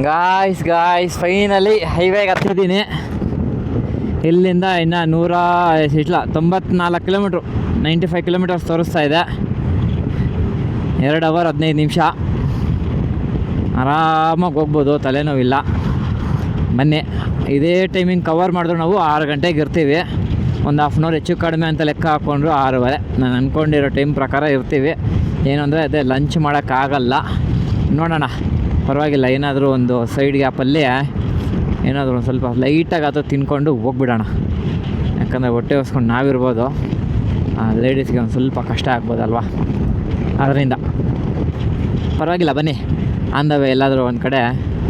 Guys finally ಹೈವೇಗೆ ಹತ್ತಿದ್ದೀನಿ. ಇಲ್ಲಿಂದ ಇನ್ನು 94 kilometre, 95 kilometres ತೋರಿಸ್ತಾ ಇದೆ. 2 ಅವರ್ 15 ನಿಮಿಷ ಆರಾಮಾಗಿ ಹೋಗ್ಬೋದು, ತಲೆನೋವಿಲ್ಲ. ಬನ್ನಿ, ಇದೇ ಟೈಮಿಂಗ್ ಕವರ್ ಮಾಡಿದ್ರು ನಾವು 6 ಗಂಟೆಗೆ ಇರ್ತೀವಿ. ಒಂದು ಹಾಫ್ ಆನ್ ಅವರ್ ಹೆಚ್ಚು ಕಡಿಮೆ ಅಂತ ಲೆಕ್ಕ ಹಾಕ್ಕೊಂಡ್ರು 6:30. ನಾನು ಅಂದ್ಕೊಂಡಿರೋ ಟೈಮ್ ಪ್ರಕಾರ ಇರ್ತೀವಿ. ಏನು ಅಂದರೆ ಅದೇ ಲಂಚ್ ಮಾಡೋಕ್ಕಾಗಲ್ಲ, ನೋಡೋಣ. ಪರವಾಗಿಲ್ಲ, ಏನಾದರೂ ಒಂದು ಸೈಡ್ ಗ್ಯಾಪಲ್ಲಿ ಏನಾದರೂ ಒಂದು ಸ್ವಲ್ಪ ಲೈಟಾಗಿ ಅದು ತಿನ್ಕೊಂಡು ಹೋಗ್ಬಿಡೋಣ. ಯಾಕಂದರೆ ಹೊಟ್ಟೆ ಹೊಸ್ಕೊಂಡು ನಾವಿರ್ಬೋದು, ಲೇಡೀಸ್ಗೆ ಒಂದು ಸ್ವಲ್ಪ ಕಷ್ಟ ಆಗ್ಬೋದಲ್ವ, ಅದರಿಂದ ಪರವಾಗಿಲ್ಲ. ಬನ್ನಿ, ಅಂದವೇ ಎಲ್ಲಾದರೂ ಒಂದು ಕಡೆ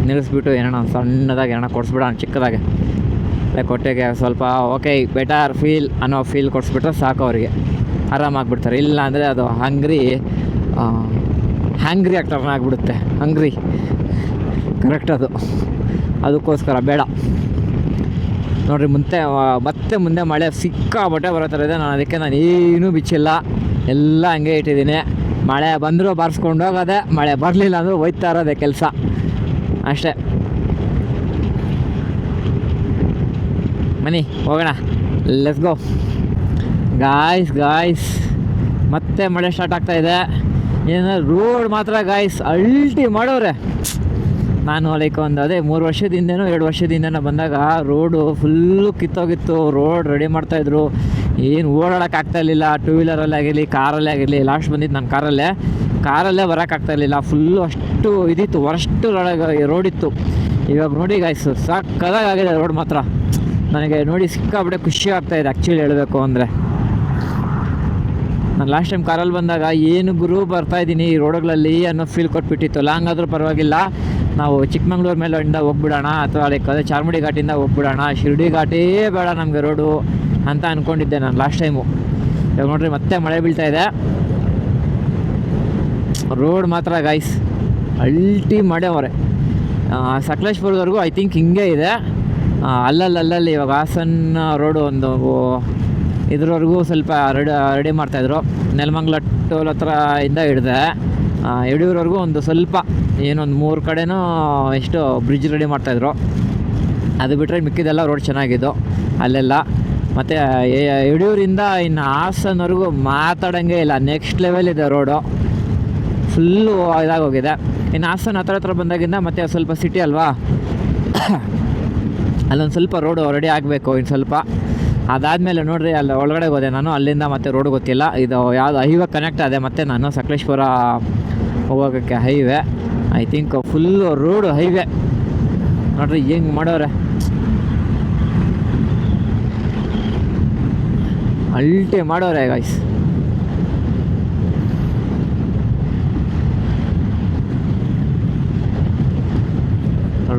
ನಿಲ್ಲಿಸ್ಬಿಟ್ಟು ಏನೋ ಒಂದು ಸಣ್ಣದಾಗಿ ಏನೋ ಕೊಡಿಸ್ಬಿಡೋಣ, ಚಿಕ್ಕದಾಗೆ. ಲೈಕ್ ಹೊಟ್ಟೆಗೆ ಸ್ವಲ್ಪ ಓಕೆ ಬೆಟರ್ ಫೀಲ್ ಅನ್ನೋ ಫೀಲ್ ಕೊಡಿಸ್ಬಿಟ್ರೆ ಸಾಕು, ಅವರಿಗೆ ಆರಾಮಾಗಿಬಿಡ್ತಾರೆ. ಇಲ್ಲ ಅಂದರೆ ಅದು ಹ್ಯಾಂಗ್ರಿ ಆಗಿ ಟರ್ನ್ ಆಗಿಬಿಡುತ್ತೆ. ಹಂಗ್ರಿ ಕರೆಕ್ಟ್, ಅದಕ್ಕೋಸ್ಕರ ಬೇಡ. ನೋಡಿರಿ, ಮತ್ತೆ ಮುಂದೆ ಮಳೆ ಸಿಕ್ಕಾಬಟ್ಟೆ ಬರೋ ಥರ ಇದೆ. ನಾನು ಏನೂ ಬಿಚ್ಚಿಲ್ಲ, ಎಲ್ಲ ಹಂಗೆ ಇಟ್ಟಿದ್ದೀನಿ. ಮಳೆ ಬಂದರೂ ಬಾರಿಸ್ಕೊಂಡು ಹೋಗೋದೆ, ಮಳೆ ಬರಲಿಲ್ಲ ಅಂದರೂ ಹೋಯ್ತಾ ಇರೋದೆ ಕೆಲಸ ಅಷ್ಟೇ. ಬನ್ನಿ ಹೋಗೋಣ, ಲೆಟ್ಸ್ ಗೋ. ಗಾಯ್ಸ್ ಮತ್ತೆ ಮಳೆ ಸ್ಟಾರ್ಟ್ ಆಗ್ತಾಯಿದೆ. ಏನು ರೋಡ್ ಮಾತ್ರ ಅಲ್ಟಿ ಮಾಡೋರೆ. ನಾನು ಲೈಕ್ ಒಂದು 3 ವರ್ಷದಿಂದನೋ 2 ವರ್ಷದಿಂದನೋ ಬಂದಾಗ ರೋಡು ಫುಲ್ಲು ಕಿತ್ತೋಗಿತ್ತು. ರೋಡ್ ರೆಡಿ ಮಾಡ್ತಾಯಿದ್ರು, ಏನು ಓಡಾಡೋಕ್ಕಾಗ್ತಾಯಿರಲಿಲ್ಲ. 2 ವೀಲರಲ್ಲಿ ಆಗಿರಲಿ, ಕಾರಲ್ಲೇ ಆಗಿರಲಿ. ಲಾಸ್ಟ್ ಬಂದಿದ್ದು ನಾನು ಕಾರಲ್ಲೇ ಬರೋಕ್ಕಾಗ್ತಾಯಿರಲಿಲ್ಲ. ಫುಲ್ಲು ಅಷ್ಟು ಇದಿತ್ತು, ವರ್ಷ್ಟು ರೋಡಿತ್ತು. ಇವಾಗ ನೋಡಿ ಸಕ್ಕದಾಗಿದೆ ರೋಡ್ ಮಾತ್ರ. ನನಗೆ ನೋಡಿ ಸಿಕ್ಕಾಬಿಟ್ಟೆ ಖುಷಿ ಆಗ್ತಾಯಿದೆ ಆ್ಯಕ್ಚುಲಿ ಹೇಳಬೇಕು ಅಂದರೆ. ನಾನು ಲಾಸ್ಟ್ ಟೈಮ್ ಕಾರಲ್ಲಿ ಬಂದಾಗ ಏನು ಗುರು ಬರ್ತಾಯಿದ್ದೀನಿ ಈ ರೋಡುಗಳಲ್ಲಿ ಅನ್ನೋ ಫೀಲ್ ಕೊಟ್ಬಿಟ್ಟಿತ್ತು. ಲಾಂಗ್ ಆದರೂ ಪರವಾಗಿಲ್ಲ, ನಾವು ಚಿಕ್ಕಮಂಗ್ಳೂರು ಮೇಲಿಂದ ಹೋಗ್ಬಿಡೋಣ, ಅಥವಾ ಲೈಕ್ ಅದೇ ಚಾರ್ಮುಡಿ ಘಾಟಿಂದ ಹೋಗ್ಬಿಡೋಣ, ಶಿರ್ಡಿ ಘಾಟೇ ಬೇಡ ನಮಗೆ ರೋಡು ಅಂತ ಅಂದ್ಕೊಂಡಿದ್ದೆ ನಾನು ಲಾಸ್ಟ್ ಟೈಮು. ಇವಾಗ ನೋಡ್ರಿ ಮತ್ತೆ ಮಳೆ ಬೀಳ್ತಾಯಿದೆ. ರೋಡ್ ಮಾತ್ರ ಅಲ್ಟಿ ಮಾಡ್ಯವರೆ. ಸಕಲೇಶ್ಪುರದವರೆಗೂ ಐ ಥಿಂಕ್ ಹಿಂಗೆ ಇದೆ. ಅಲ್ಲಲ್ಲಿ ಇವಾಗ ಹಾಸನ ರೋಡು ಒಂದು ಇದ್ರವರೆಗೂ ಸ್ವಲ್ಪ ರೆಡಿ ಮಾಡ್ತಾಯಿದ್ರು. ನೆಲಮಂಗಲ ಟೋಲ್ ಹತ್ರ ಇಂದ ಹಿಡ್ದೆ ಯಡಿಯೂರವರೆಗೂ ಒಂದು ಸ್ವಲ್ಪ ಏನೊಂದು 3 ಕಡೆನೂ ಎಷ್ಟು ಬ್ರಿಡ್ಜ್ ರೆಡಿ ಮಾಡ್ತಾಯಿದ್ರು. ಅದು ಬಿಟ್ಟರೆ ಮಿಕ್ಕಿದೆಲ್ಲ ರೋಡ್ ಚೆನ್ನಾಗಿದ್ದು ಅಲ್ಲೆಲ್ಲ. ಮತ್ತು ಯಡಿಯೂರಿಂದ ಇನ್ನು ಹಾಸನವರೆಗೂ ಮಾತಾಡೋಂಗೆ ಇಲ್ಲ, ನೆಕ್ಸ್ಟ್ ಲೆವೆಲ್ ಇದೆ ರೋಡು, ಫುಲ್ಲು ಇದಾಗೋಗಿದೆ. ಇನ್ನು ಹಾಸನ ಹತ್ರ ಬಂದಾಗಿಂದ ಮತ್ತು ಸ್ವಲ್ಪ ಸಿಟಿ ಅಲ್ವಾ, ಅಲ್ಲೊಂದು ಸ್ವಲ್ಪ ರೋಡು ರೆಡಿ ಆಗಬೇಕು ಇನ್ನು ಸ್ವಲ್ಪ. ಅದಾದಮೇಲೆ ನೋಡಿರಿ, ಅಲ್ಲಿ ಒಳಗಡೆ ಹೋದೆ ನಾನು, ಅಲ್ಲಿಂದ ಮತ್ತೆ ರೋಡ್ ಗೊತ್ತಿಲ್ಲ. ಇದು ಯಾವುದು ಹೈವೇ ಕನೆಕ್ಟ್ ಆದೆ ಮತ್ತು ನಾನು ಸಕಲೇಶ್ಪುರ ಹೋಗೋಕ್ಕೆ highway. I think full road highway ನೋಡಿರಿ ಹೆಂಗೆ ಮಾಡೋರೆ. ಅಲ್ಟಿ ಮಾಡೋರೆ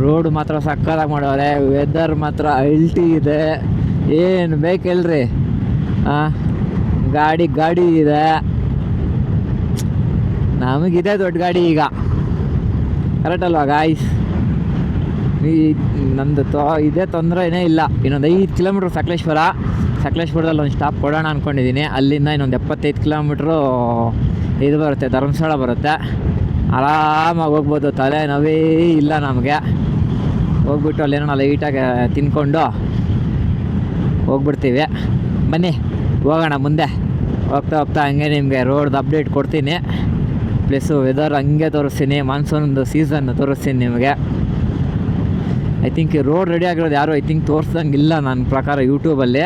ರೋಡ್ ಮಾತ್ರ ಸಕ್ಕತ್ತಾಗಿ ಮಾಡೋರೆ. ವೆದರ್ ಮಾತ್ರ ಅಲ್ಟಿ ಇದೆ, ಏನು ಬೇಕಿಲ್ರಿ. ಗಾಡಿ ಇದೆ, ನಮಗಿದೆ ದೊಡ್ಡ ಗಾಡಿ ಈಗ, ಕರೆಕ್ಟ್ ಅಲ್ವಾ ನಂದು ಇದೇ ತೊಂದರೆನೇ ಇಲ್ಲ. ಇನ್ನೊಂದು 5 ಕಿಲೋಮೀಟ್ರ್ ಸಕಲೇಶ್ಪುರದಲ್ಲಿ ಒಂದು ಸ್ಟಾಪ್ ಕೊಡೋಣ ಅಂದ್ಕೊಂಡಿದ್ದೀನಿ. ಅಲ್ಲಿಂದ ಇನ್ನೊಂದು 75 ಕಿಲೋಮೀಟ್ರು ಇದು ಬರುತ್ತೆ, ಧರ್ಮಸ್ಥಳ ಬರುತ್ತೆ. ಆರಾಮಾಗಿ ಹೋಗ್ಬೋದು, ತಲೆ ನೋವೇ ಇಲ್ಲ ನಮಗೆ. ಹೋಗ್ಬಿಟ್ಟು ಅಲ್ಲೇನೋ ಲೈಟಾಗಿ ತಿನ್ಕೊಂಡು ಹೋಗ್ಬಿಡ್ತೀವಿ. ಬನ್ನಿ ಹೋಗೋಣ ಮುಂದೆ. ಹೋಗ್ತಾ ಹಂಗೆ ನಿಮಗೆ ರೋಡ್ದು ಅಪ್ಡೇಟ್ ಕೊಡ್ತೀನಿ, ಪ್ಲಸ್ಸು ವೆದರ್ ಹಂಗೆ ತೋರಿಸ್ತೀನಿ, ಮಾನ್ಸೂನ್ದು ಸೀಸನ್ ತೋರಿಸ್ತೀನಿ ನಿಮಗೆ. ಐ ಥಿಂಕ್ ಈ ರೋಡ್ ರೆಡಿ ಆಗಿರೋದು ಯಾರು ಐ ಥಿಂಕ್ ತೋರಿಸ್ದಂಗಿಲ್ಲ ನನ್ನ ಪ್ರಕಾರ ಯೂಟ್ಯೂಬಲ್ಲಿ.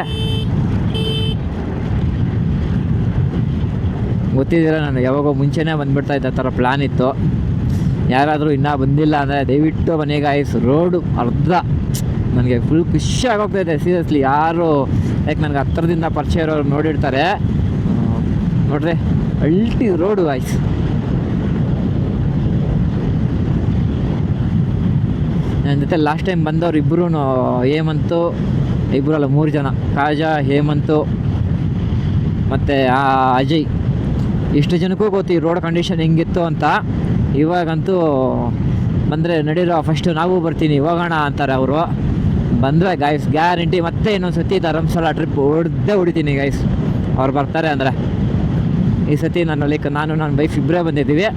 ಗೊತ್ತಿದ್ದೀರ, ನಾನು ಯಾವಾಗೋ ಮುಂಚೆನೇ ಬಂದುಬಿಡ್ತಾ ಇದ್ದ ಥರ ಪ್ಲ್ಯಾನ್ ಇತ್ತು. ಯಾರಾದರೂ ಇನ್ನೂ ಬಂದಿಲ್ಲ ಅಂದರೆ ದಯವಿಟ್ಟು ಮನೆಗೆ ರೋಡು ಅರ್ಧ ನನಗೆ ಫುಲ್ ಖುಷಿ ಆಗೋಗ್ತಾಯಿದೆ ಸೀರಿಯಸ್ಲಿ. ಯಾರು ಲೈಕ್ ನನಗೆ ಹತ್ತಿರದಿಂದ ಪರಿಚಯ ಇರೋರು ನೋಡಿರ್ತಾರೆ. ನೋಡ್ರಿ ಅಲ್ಟಿ ರೋಡು ನನ್ನ ಜೊತೆ ಲಾಸ್ಟ್ ಟೈಮ್ ಬಂದವ್ರು ಇಬ್ಬರೂ ಹೇಮಂತು, ಇಬ್ಬರಲ್ಲ 3 ಜನ, ಕಾಜಾ, ಹೇಮಂತು ಮತ್ತು ಅಜಯ್. ಇಷ್ಟು ಜನಕ್ಕೂ ಗೊತ್ತು ಈ ರೋಡ್ ಕಂಡೀಷನ್ ಹೆಂಗಿತ್ತು ಅಂತ. ಇವಾಗಂತೂ ಬಂದರೆ ನಡೀರೋ, ಫಸ್ಟು ನಾವು ಬರ್ತೀನಿ ಹೋಗೋಣ ಅಂತಾರೆ ಅವರು. ಬಂದರೆ ಗ್ಯಾರಂಟಿ ಮತ್ತೆ ಇನ್ನೊಂದು ಸತಿ ಧರ್ಮಸ್ಥಳ ಟ್ರಿಪ್ ಹೊಡಿತೀನಿ ಅವ್ರು ಬರ್ತಾರೆ ಅಂದರೆ. ಈ ಸತಿ ನಾನು ನನ್ನ ವೈಫ್ ಇಬ್ಬರೇ ಬಂದಿದ್ದೀವಿ.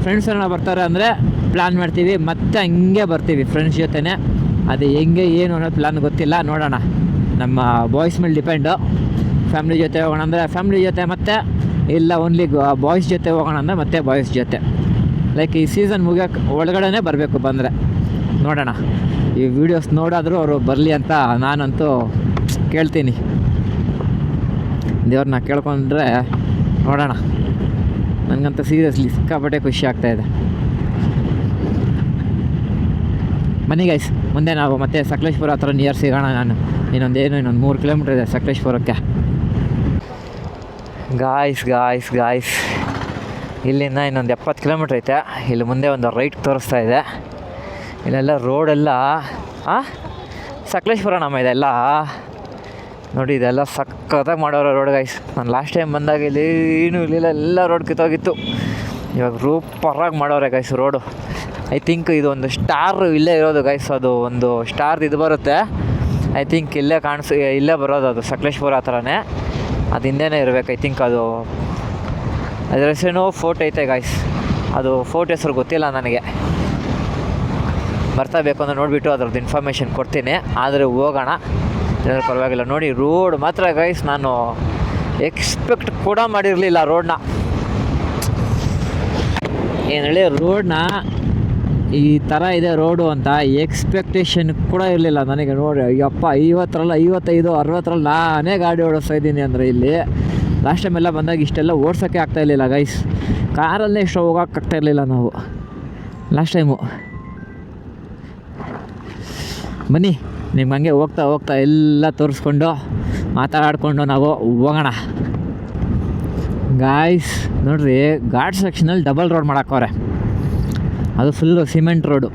ಫ್ರೆಂಡ್ಸ್ ಎಲ್ಲ ಬರ್ತಾರೆ ಅಂದರೆ ಪ್ಲ್ಯಾನ್ ಮಾಡ್ತೀವಿ ಮತ್ತೆ ಹಂಗೆ ಬರ್ತೀವಿ ಫ್ರೆಂಡ್ಸ್ ಜೊತೆನೇ. ಅದು ಹೆಂಗೆ ಏನು ಅನ್ನೋ ಪ್ಲ್ಯಾನ್ ಗೊತ್ತಿಲ್ಲ, ನೋಡೋಣ. ನಮ್ಮ ಬಾಯ್ಸ್ ಮೇಲೆ ಡಿಪೆಂಡು. ಫ್ಯಾಮ್ಲಿ ಜೊತೆ ಹೋಗೋಣ ಅಂದರೆ ಫ್ಯಾಮ್ಲಿ ಜೊತೆ, ಮತ್ತೆ ಇಲ್ಲ ಓನ್ಲಿ ಬಾಯ್ಸ್ ಜೊತೆ ಹೋಗೋಣ ಅಂದರೆ ಮತ್ತೆ ಬಾಯ್ಸ್ ಜೊತೆ. ಲೈಕ್ ಈ ಸೀಸನ್ ಮುಗಿಯೋಕ್ಕೆ ಒಳಗಡೆ ಬರಬೇಕು. ಬಂದರೆ ನೋಡೋಣ. ಈ ವಿಡಿಯೋಸ್ ನೋಡಾದರೂ ಅವರು ಬರಲಿ ಅಂತ ನಾನಂತೂ ಕೇಳ್ತೀನಿ. ದೇವ್ರನ್ನ ಕೇಳ್ಕೊಂಡ್ರೆ ನೋಡೋಣ. ನನಗಂತೂ ಸೀರಿಯಸ್ಲಿ ಸಿಕ್ಕಾಪಟ್ಟೆ ಖುಷಿ ಆಗ್ತಾಯಿದೆ. ಬನ್ನಿ ಗೈಸ್, ಮುಂದೆ ನಾವು ಮತ್ತೆ ಸಕಲೇಶ್ಪುರ ಹತ್ರ ನಿಯರ್ ಸಿಗೋಣ. ನಾನು ಇನ್ನೊಂದು 3 ಕಿಲೋಮೀಟ್ರ್ ಇದೆ ಸಕಲೇಶ್ಪುರಕ್ಕೆ. ಗಾಯ್ಸ್ ಇಲ್ಲಿಂದ ಇನ್ನೊಂದು 70 ಕಿಲೋಮೀಟ್ರ್ ಐತೆ. ಇಲ್ಲಿ ಮುಂದೆ ಒಂದು ರೈಟ್ ತೋರಿಸ್ತಾ ಇದೆ. ಇಲ್ಲೆಲ್ಲ ರೋಡೆಲ್ಲ ಸಕಲೇಶ್ಪುರ ನಮ್ಮ ಇದೆಲ್ಲ ನೋಡಿ. ಇದೆಲ್ಲ ಸಕ್ಕತ್ತಾಗಿ ಮಾಡೋರು ರೋಡ್ ಗೈಸ್. ನಾನು ಲಾಸ್ಟ್ ಟೈಮ್ ಬಂದಾಗ ಇಲ್ಲಿ ಏನೂ ಇರಲಿಲ್ಲ, ಎಲ್ಲ ರೋಡ್ ಕಿತ್ತೋಗಿತ್ತು. ಇವಾಗ ಸೂಪರಾಗಿ ಮಾಡೋರೆ ಗೈಸ್ ರೋಡು. ಐ ಥಿಂಕ್ ಇದು ಒಂದು ಸ್ಟಾರ್ ಇಲ್ಲೇ ಇರೋದು ಗೈಸ್. ಅದು ಒಂದು ಸ್ಟಾರ್ ಇದು ಬರುತ್ತೆ, ಐ ಥಿಂಕ್ ಇಲ್ಲೇ ಬರೋದು. ಅದು ಸಕಲೇಶ್ಪುರ ಹತ್ರನೇ, ಅದು ಹಿಂದೆನೇ ಇರಬೇಕು ಐ ಥಿಂಕ್. ಅದರ ಹೆಸರೇನೋ ಫೋರ್ಟ್ ಐತೆ ಗೈಸ್. ಅದು ಫೋರ್ಟ್ ಹೆಸರು ಗೊತ್ತಿಲ್ಲ ನನಗೆ. ಬರ್ತಾ ಬೇಕು ಅಂದರೆ ನೋಡಿಬಿಟ್ಟು ಅದ್ರದ್ದು ಇನ್ಫಾರ್ಮೇಷನ್ ಕೊಡ್ತೀನಿ. ಆದರೆ ಹೋಗೋಣ, ಪರವಾಗಿಲ್ಲ. ನೋಡಿ ರೋಡ್ ಮಾತ್ರ ಗೈಸ್ ನಾನು ಎಕ್ಸ್ಪೆಕ್ಟ್ ಕೂಡ ಮಾಡಿರಲಿಲ್ಲ ರೋಡ್ನ. ಏನು ಹೇಳಿ, ರೋಡ್ನ ಈ ಥರ ಇದೆ ರೋಡು ಅಂತ ಎಕ್ಸ್ಪೆಕ್ಟೇಷನ್ ಕೂಡ ಇರಲಿಲ್ಲ ನನಗೆ. ನೋಡಿ ಅಯ್ಯಪ್ಪ, 50ರಲ್ಲಿ 55 60ರಲ್ಲಿ ನಾನೇ ಗಾಡಿ ಓಡಿಸ್ತಾ ಇದ್ದೀನಿ ಅಂದರೆ ಇಲ್ಲಿ. ಲಾಸ್ಟ್ ಟೈಮ್ ಎಲ್ಲ ಬಂದಾಗ ಇಷ್ಟೆಲ್ಲ ಓಡ್ಸೋಕ್ಕೆ ಆಗ್ತಾಯಿರಲಿಲ್ಲ ಗೈಸ್. ಕಾರಲ್ಲೇ ಇಷ್ಟು ಹೋಗೋಕ್ಕಾಗ್ತಾಯಿರಲಿಲ್ಲ ನಾವು ಲಾಸ್ಟ್ ಟೈಮು. ಬನ್ನಿ, ನಿಮ್ಗೆ ಹಂಗೆ ಹೋಗ್ತಾ ಎಲ್ಲ ತೋರಿಸ್ಕೊಂಡು ಮಾತಾಡ್ಕೊಂಡು ನಾವು ಹೋಗೋಣ. ಗಾಯ್ಸ್ ನೋಡ್ರಿ, ಘಾಟ್ ಸೆಕ್ಷನಲ್ಲಿ ಡಬಲ್ ರೋಡ್ ಮಾಡಾಕವ್ರೆ. ಅದು ಫುಲ್ಲು ಸಿಮೆಂಟ್ ರೋಡು.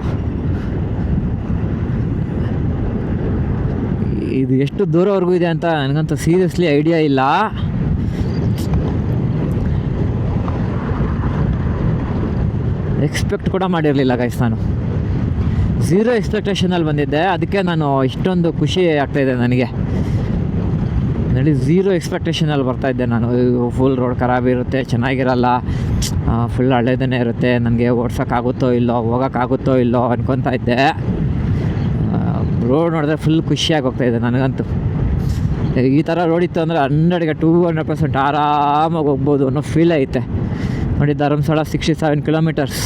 ಇದು ಎಷ್ಟು ದೂರವರೆಗೂ ಇದೆ ಅಂತ ನನಗಂತೂ ಸೀರಿಯಸ್ಲಿ ಐಡಿಯಾ ಇಲ್ಲ. ಎಕ್ಸ್ಪೆಕ್ಟ್ ಕೂಡ ಮಾಡಿರಲಿಲ್ಲ ಗೈಸ್. ನಾನು 0 ಎಕ್ಸ್ಪೆಕ್ಟೇಷನಲ್ಲಿ ಬಂದಿದ್ದೆ, ಅದಕ್ಕೆ ನಾನು ಇಷ್ಟೊಂದು ಖುಷಿ ಆಗ್ತಾಯಿದೆ ನನಗೆ. ನೋಡಿ 0 ಎಕ್ಸ್ಪೆಕ್ಟೇಷನಲ್ಲಿ ಬರ್ತಾಯಿದ್ದೆ ನಾನು. ಫುಲ್ ರೋಡ್ ಖರಾಬ್ ಇರುತ್ತೆ, ಚೆನ್ನಾಗಿರಲ್ಲ, ಫುಲ್ ಹಳೇದೇ ಇರುತ್ತೆ, ನನಗೆ ಓಡ್ಸೋಕ್ಕಾಗುತ್ತೋ ಇಲ್ಲೋ ಹೋಗೋಕ್ಕಾಗುತ್ತೋ ಇಲ್ಲೋ ಅನ್ಕೊತಾ ಇದ್ದೆ. ರೋಡ್ ನೋಡಿದ್ರೆ ಫುಲ್ ಖುಷಿಯಾಗಿ ಹೋಗ್ತಾಯಿದ್ದೆ ನನಗಂತೂ. ಈ ಥರ ರೋಡ್ ಇತ್ತು ಅಂದರೆ 100ಗೆ 200% ಆರಾಮಾಗಿ ಹೋಗ್ಬೋದು ಅನ್ನೋ ಫೀಲ್ ಐತೆ. ನೋಡಿ ಧರ್ಮಸ್ಥಳ 67 ಕಿಲೋಮೀಟರ್ಸ್.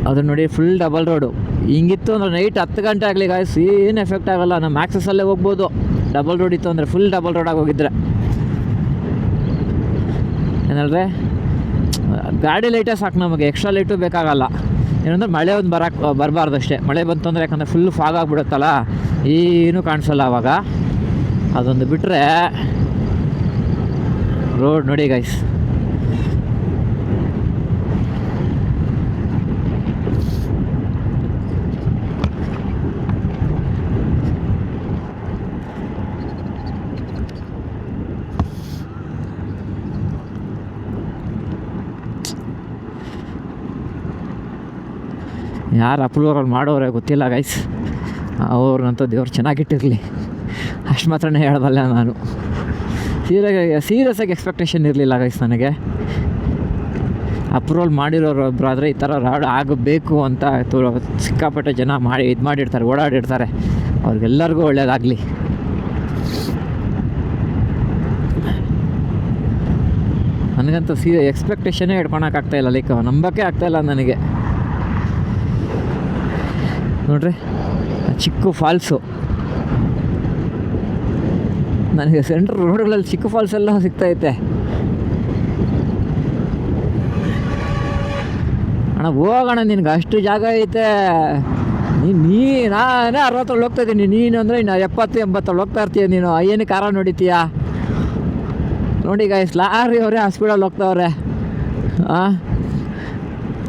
ಅದು ನೋಡಿ ಫುಲ್ ಡಬಲ್ ರೋಡು. ಹಿಂಗಿತ್ತು ಅಂದರೆ ನೈಟ್ 10 ಗಂಟೆ ಆಗಲಿ ಗಾಯ್ಸ್ ಏನು ಎಫೆಕ್ಟ್ ಆಗೋಲ್ಲ. ನಮ್ಮ ಆಕ್ಸಸ್ಸಲ್ಲೇ ಹೋಗ್ಬೋದು. ಡಬಲ್ ರೋಡ್ ಇತ್ತು ಅಂದರೆ ಫುಲ್ ಡಬಲ್ ರೋಡಾಗಿ ಹೋಗಿದ್ರೆ. ಏನಲ್ರಿ, ಗಾಡಿ ಲೈಟೇ ಸಾಕು ನಮಗೆ, ಎಕ್ಸ್ಟ್ರಾ ಲೈಟು ಬೇಕಾಗಲ್ಲ. ಏನಂದ್ರೆ ಮಳೆ ಒಂದು ಬರಬಾರ್ದು ಅಷ್ಟೇ. ಮಳೆ ಬಂತು ಅಂದರೆ ಯಾಕಂದರೆ ಫುಲ್ ಫಾಗ್ ಆಗಿಬಿಡುತ್ತಲ್ಲ, ಏನೂ ಕಾಣಿಸಲ್ಲ ಆವಾಗ. ಅದೊಂದು ಬಿಟ್ಟರೆ ರೋಡ್ ನೋಡಿ ಗೈಸ್. ಯಾರು ಅಪ್ರೂವಲ್ ಮಾಡೋರೆ ಗೊತ್ತಿಲ್ಲ ಗೈಸ್. ಅವ್ರನ್ನಂತೂ ದೇವ್ರು ಚೆನ್ನಾಗಿಟ್ಟಿರಲಿ, ಅಷ್ಟು ಮಾತ್ರನೇ ಹೇಳ್ದಲ್ಲ ನಾನು. ಸೀರಿಯಸ್ಸಾಗಿ ಎಕ್ಸ್ಪೆಕ್ಟೇಷನ್ ಇರಲಿಲ್ಲ ಗೈಸ್ ನನಗೆ. ಅಪ್ರೂವಲ್ ಮಾಡಿರೋರು ಒಬ್ಬರಾದರೆ ಈ ಥರ ರಾಡ್ ಆಗಬೇಕು ಅಂತ ಸಿಕ್ಕಾಪಟ್ಟೆ ಜನ ಮಾಡಿರ್ತಾರೆ, ಓಡಾಡಿರ್ತಾರೆ. ಅವ್ರಿಗೆಲ್ಲರಿಗೂ ಒಳ್ಳೆಯದಾಗಲಿ. ನನಗಂತೂ ಎಕ್ಸ್ಪೆಕ್ಟೇಷನ್ನೇ ಹಿಡ್ಕೊಳಕ್ಕಾಗ್ತಾಯಿಲ್ಲ, ಲೈಕ್ ನಂಬೋಕ್ಕೆ ಆಗ್ತಾಯಿಲ್ಲ ನನಗೆ. ನೋಡ್ರಿ ಚಿಕ್ಕ ಫಾಲ್ಸು. ನನಗೆ ಸೆಂಟ್ರ್ ರೋಡ್ಗಳಲ್ಲಿ ಚಿಕ್ಕ ಫಾಲ್ಸ್ ಎಲ್ಲ ಸಿಗ್ತೈತೆ. ಅಣ್ಣ ಹೋಗೋಣ, ನಿನ್ಗೆ ಅಷ್ಟು ಜಾಗ ಐತೆ. ನಾನೇ 60 ಹೋಗ್ತಾ ಇದ್ದೀನಿ, ನೀನು ಅಂದರೆ ಇನ್ನು 70-80 ಹೋಗ್ತಾ ಇರ್ತೀಯ ನೀನು. ಏನಕ್ಕೆ ಕಾರ ನೋಡಿತೀಯ? ನೋಡಿ ಗಾಯ್ಸ್, ಲಾರಿ ಅವರೇ ಆ ಸ್ಪೀಡಲ್ಲಿ ಹೋಗ್ತಾವ್ರೆ.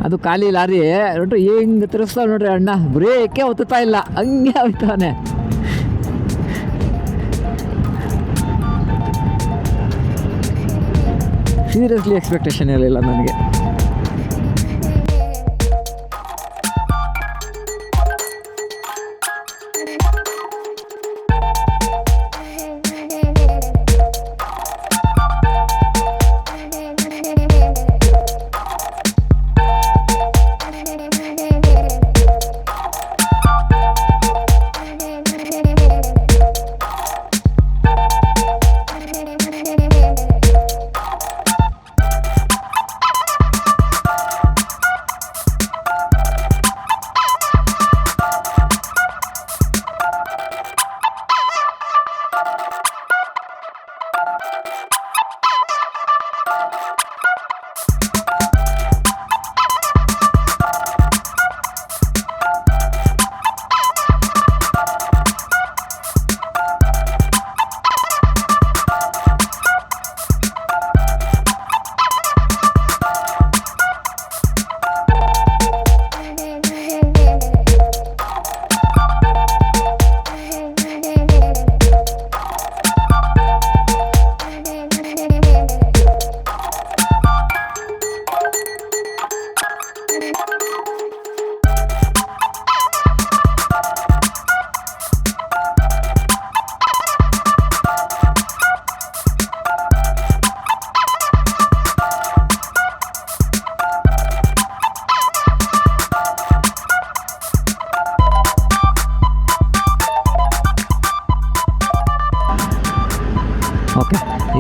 ಅದು ಖಾಲಿ ಲಾರಿ ನೋಡ್ರಿ, ಹಿಂಗೆ ತಿರುಗಿಸ್ತಾವೆ ನೋಡ್ರಿ ಅಣ್ಣ. ಬ್ರೇಕೇ ಒತ್ತುತ್ತಾ ಇಲ್ಲ, ಹಂಗೆ ಹೋಗ್ತಾನೆ. ಸೀರಿಯಸ್ಲಿ ಎಕ್ಸ್ಪೆಕ್ಟೇಷನ್ ಇರಲಿಲ್ಲ ನನಗೆ.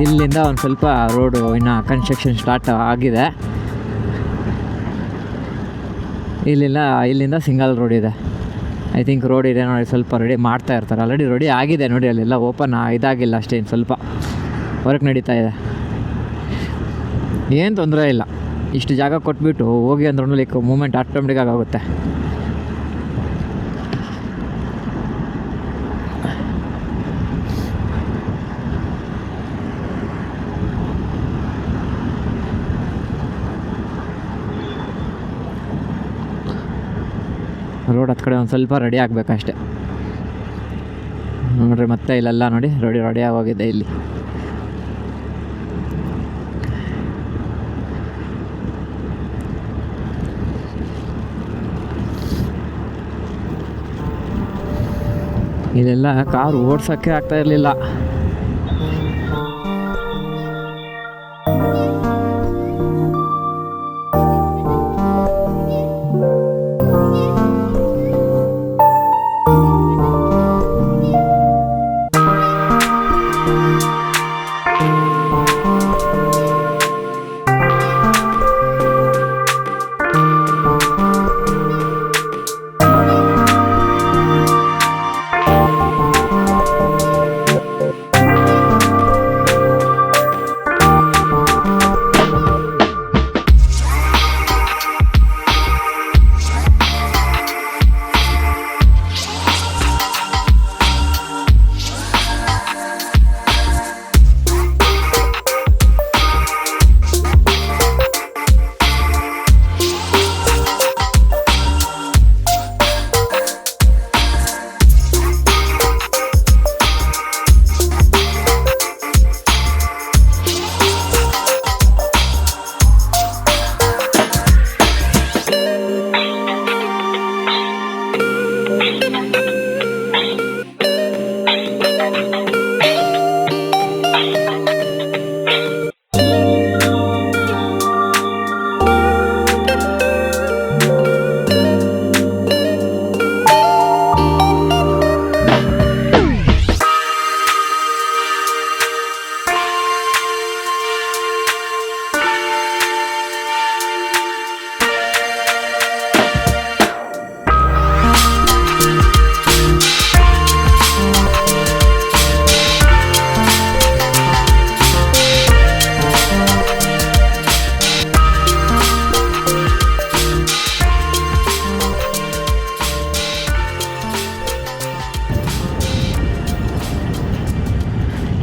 ಇಲ್ಲಿಂದ ಒಂದು ಸ್ವಲ್ಪ ರೋಡು ಇನ್ನು ಕನ್ಸ್ಟ್ರಕ್ಷನ್ ಸ್ಟಾರ್ಟ್ ಆಗಿದೆ. ಇಲ್ಲಿಂದ ಸಿಂಗಲ್ ರೋಡ್ ಇದೆ. ಐ ಥಿಂಕ್ ರೋಡ್ ಇದೆ ನೋಡಿ, ಸ್ವಲ್ಪ ರೆಡಿ ಮಾಡ್ತಾ ಇರ್ತಾರೆ. ಆಲ್ರೆಡಿ ರೆಡಿ ಆಗಿದೆ ನೋಡಿ, ಅಲ್ಲೆಲ್ಲ ಓಪನ್ ಇದಾಗಿಲ್ಲ ಅಷ್ಟೇ, ಇನ್ನು ಸ್ವಲ್ಪ ವರ್ಕ್ ನಡೀತಾ ಇದೆ. ಏನು ತೊಂದರೆ ಇಲ್ಲ, ಇಷ್ಟು ಜಾಗ ಕೊಟ್ಬಿಟ್ಟು ಹೋಗಿ ಅಂದ್ರೂ ಲೈಕ್ ಮೂಮೆಂಟ್ ಆಟೋಮೆಟಿಕ್ಕಾಗಿ ಆಗುತ್ತೆ. ರೋಡ್ ಹತ್ತು ಕಡೆ ಒಂದು ಸ್ವಲ್ಪ ರೆಡಿ ಆಗಬೇಕಷ್ಟೆ ನೋಡಿರಿ. ಮತ್ತೆ ಇಲ್ಲೆಲ್ಲ ನೋಡಿ ರೆಡಿ ಆಗೋಗಿದೆ. ಇಲ್ಲಿ ಇಲ್ಲೆಲ್ಲ ಕಾರು ಓಡ್ಸೋಕ್ಕೆ ಆಗ್ತಾ ಇರಲಿಲ್ಲ.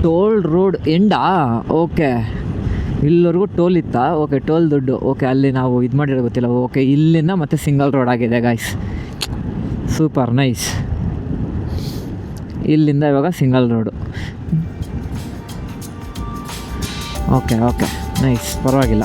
ಟೋಲ್ ರೋಡ್ ಎಂಡಾ? ಓಕೆ, ಇಲ್ಲಿವರೆಗೂ ಟೋಲ್ ಇತ್ತಾ? ಓಕೆ, ಟೋಲ್ ದುಡ್ಡು. ಓಕೆ, ಅಲ್ಲಿ ನಾವು ಇದು ಮಾಡಿರೋ ಗೊತ್ತಿಲ್ಲ. ಓಕೆ, ಇಲ್ಲಿಂದ ಮತ್ತೆ ಸಿಂಗಲ್ ರೋಡ್ ಆಗಿದೆ ಗಾಯ್ಸ್. Super nice. ಇಲ್ಲಿಂದ ಇವಾಗ ಸಿಂಗಲ್ ರೋಡು. ಓಕೆ ನೈಸ್, ಪರವಾಗಿಲ್ಲ.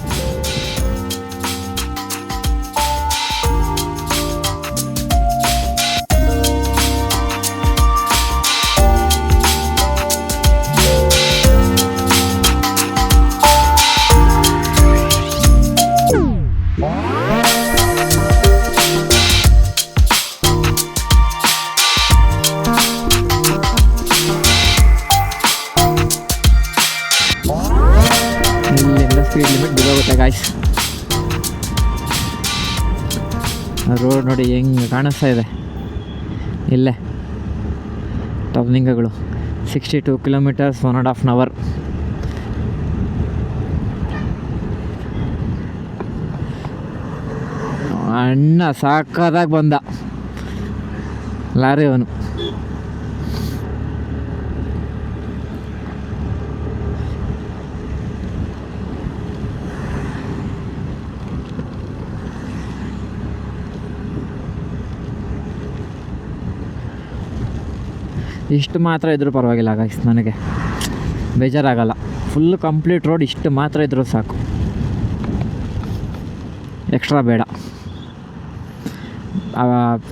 ಸ್ಪೀಡ್ ಲಿಮಿಟ್ ಬಿಡೋಗುತ್ತೆ ಗಾಯ್ಸ್. ರೋಡ್ ನೋಡಿ ಹೆಂಗೆ ಕಾಣಿಸ್ತಾ ಇದೆ. ಇಲ್ಲೇ ಟರ್ನಿಂಗ್ಗಳು 62 ಕಿಲೋಮೀಟರ್ಸ್ 1.5 hour. ಅಣ್ಣ ಸಾಕಾದಾಗ ಬಂದ ಲಾರಿ ಅವನು. ಇಷ್ಟು ಮಾತ್ರ ಇದ್ರೂ ಪರವಾಗಿಲ್ಲ ಗಾಯ್ಸ್, ನನಗೆ ಬೇಜಾರಾಗಲ್ಲ. ಫುಲ್ ಕಂಪ್ಲೀಟ್ ರೋಡ್ ಇಷ್ಟು ಮಾತ್ರ ಇದ್ರೂ ಸಾಕು, ಎಕ್ಸ್ಟ್ರಾ ಬೇಡ.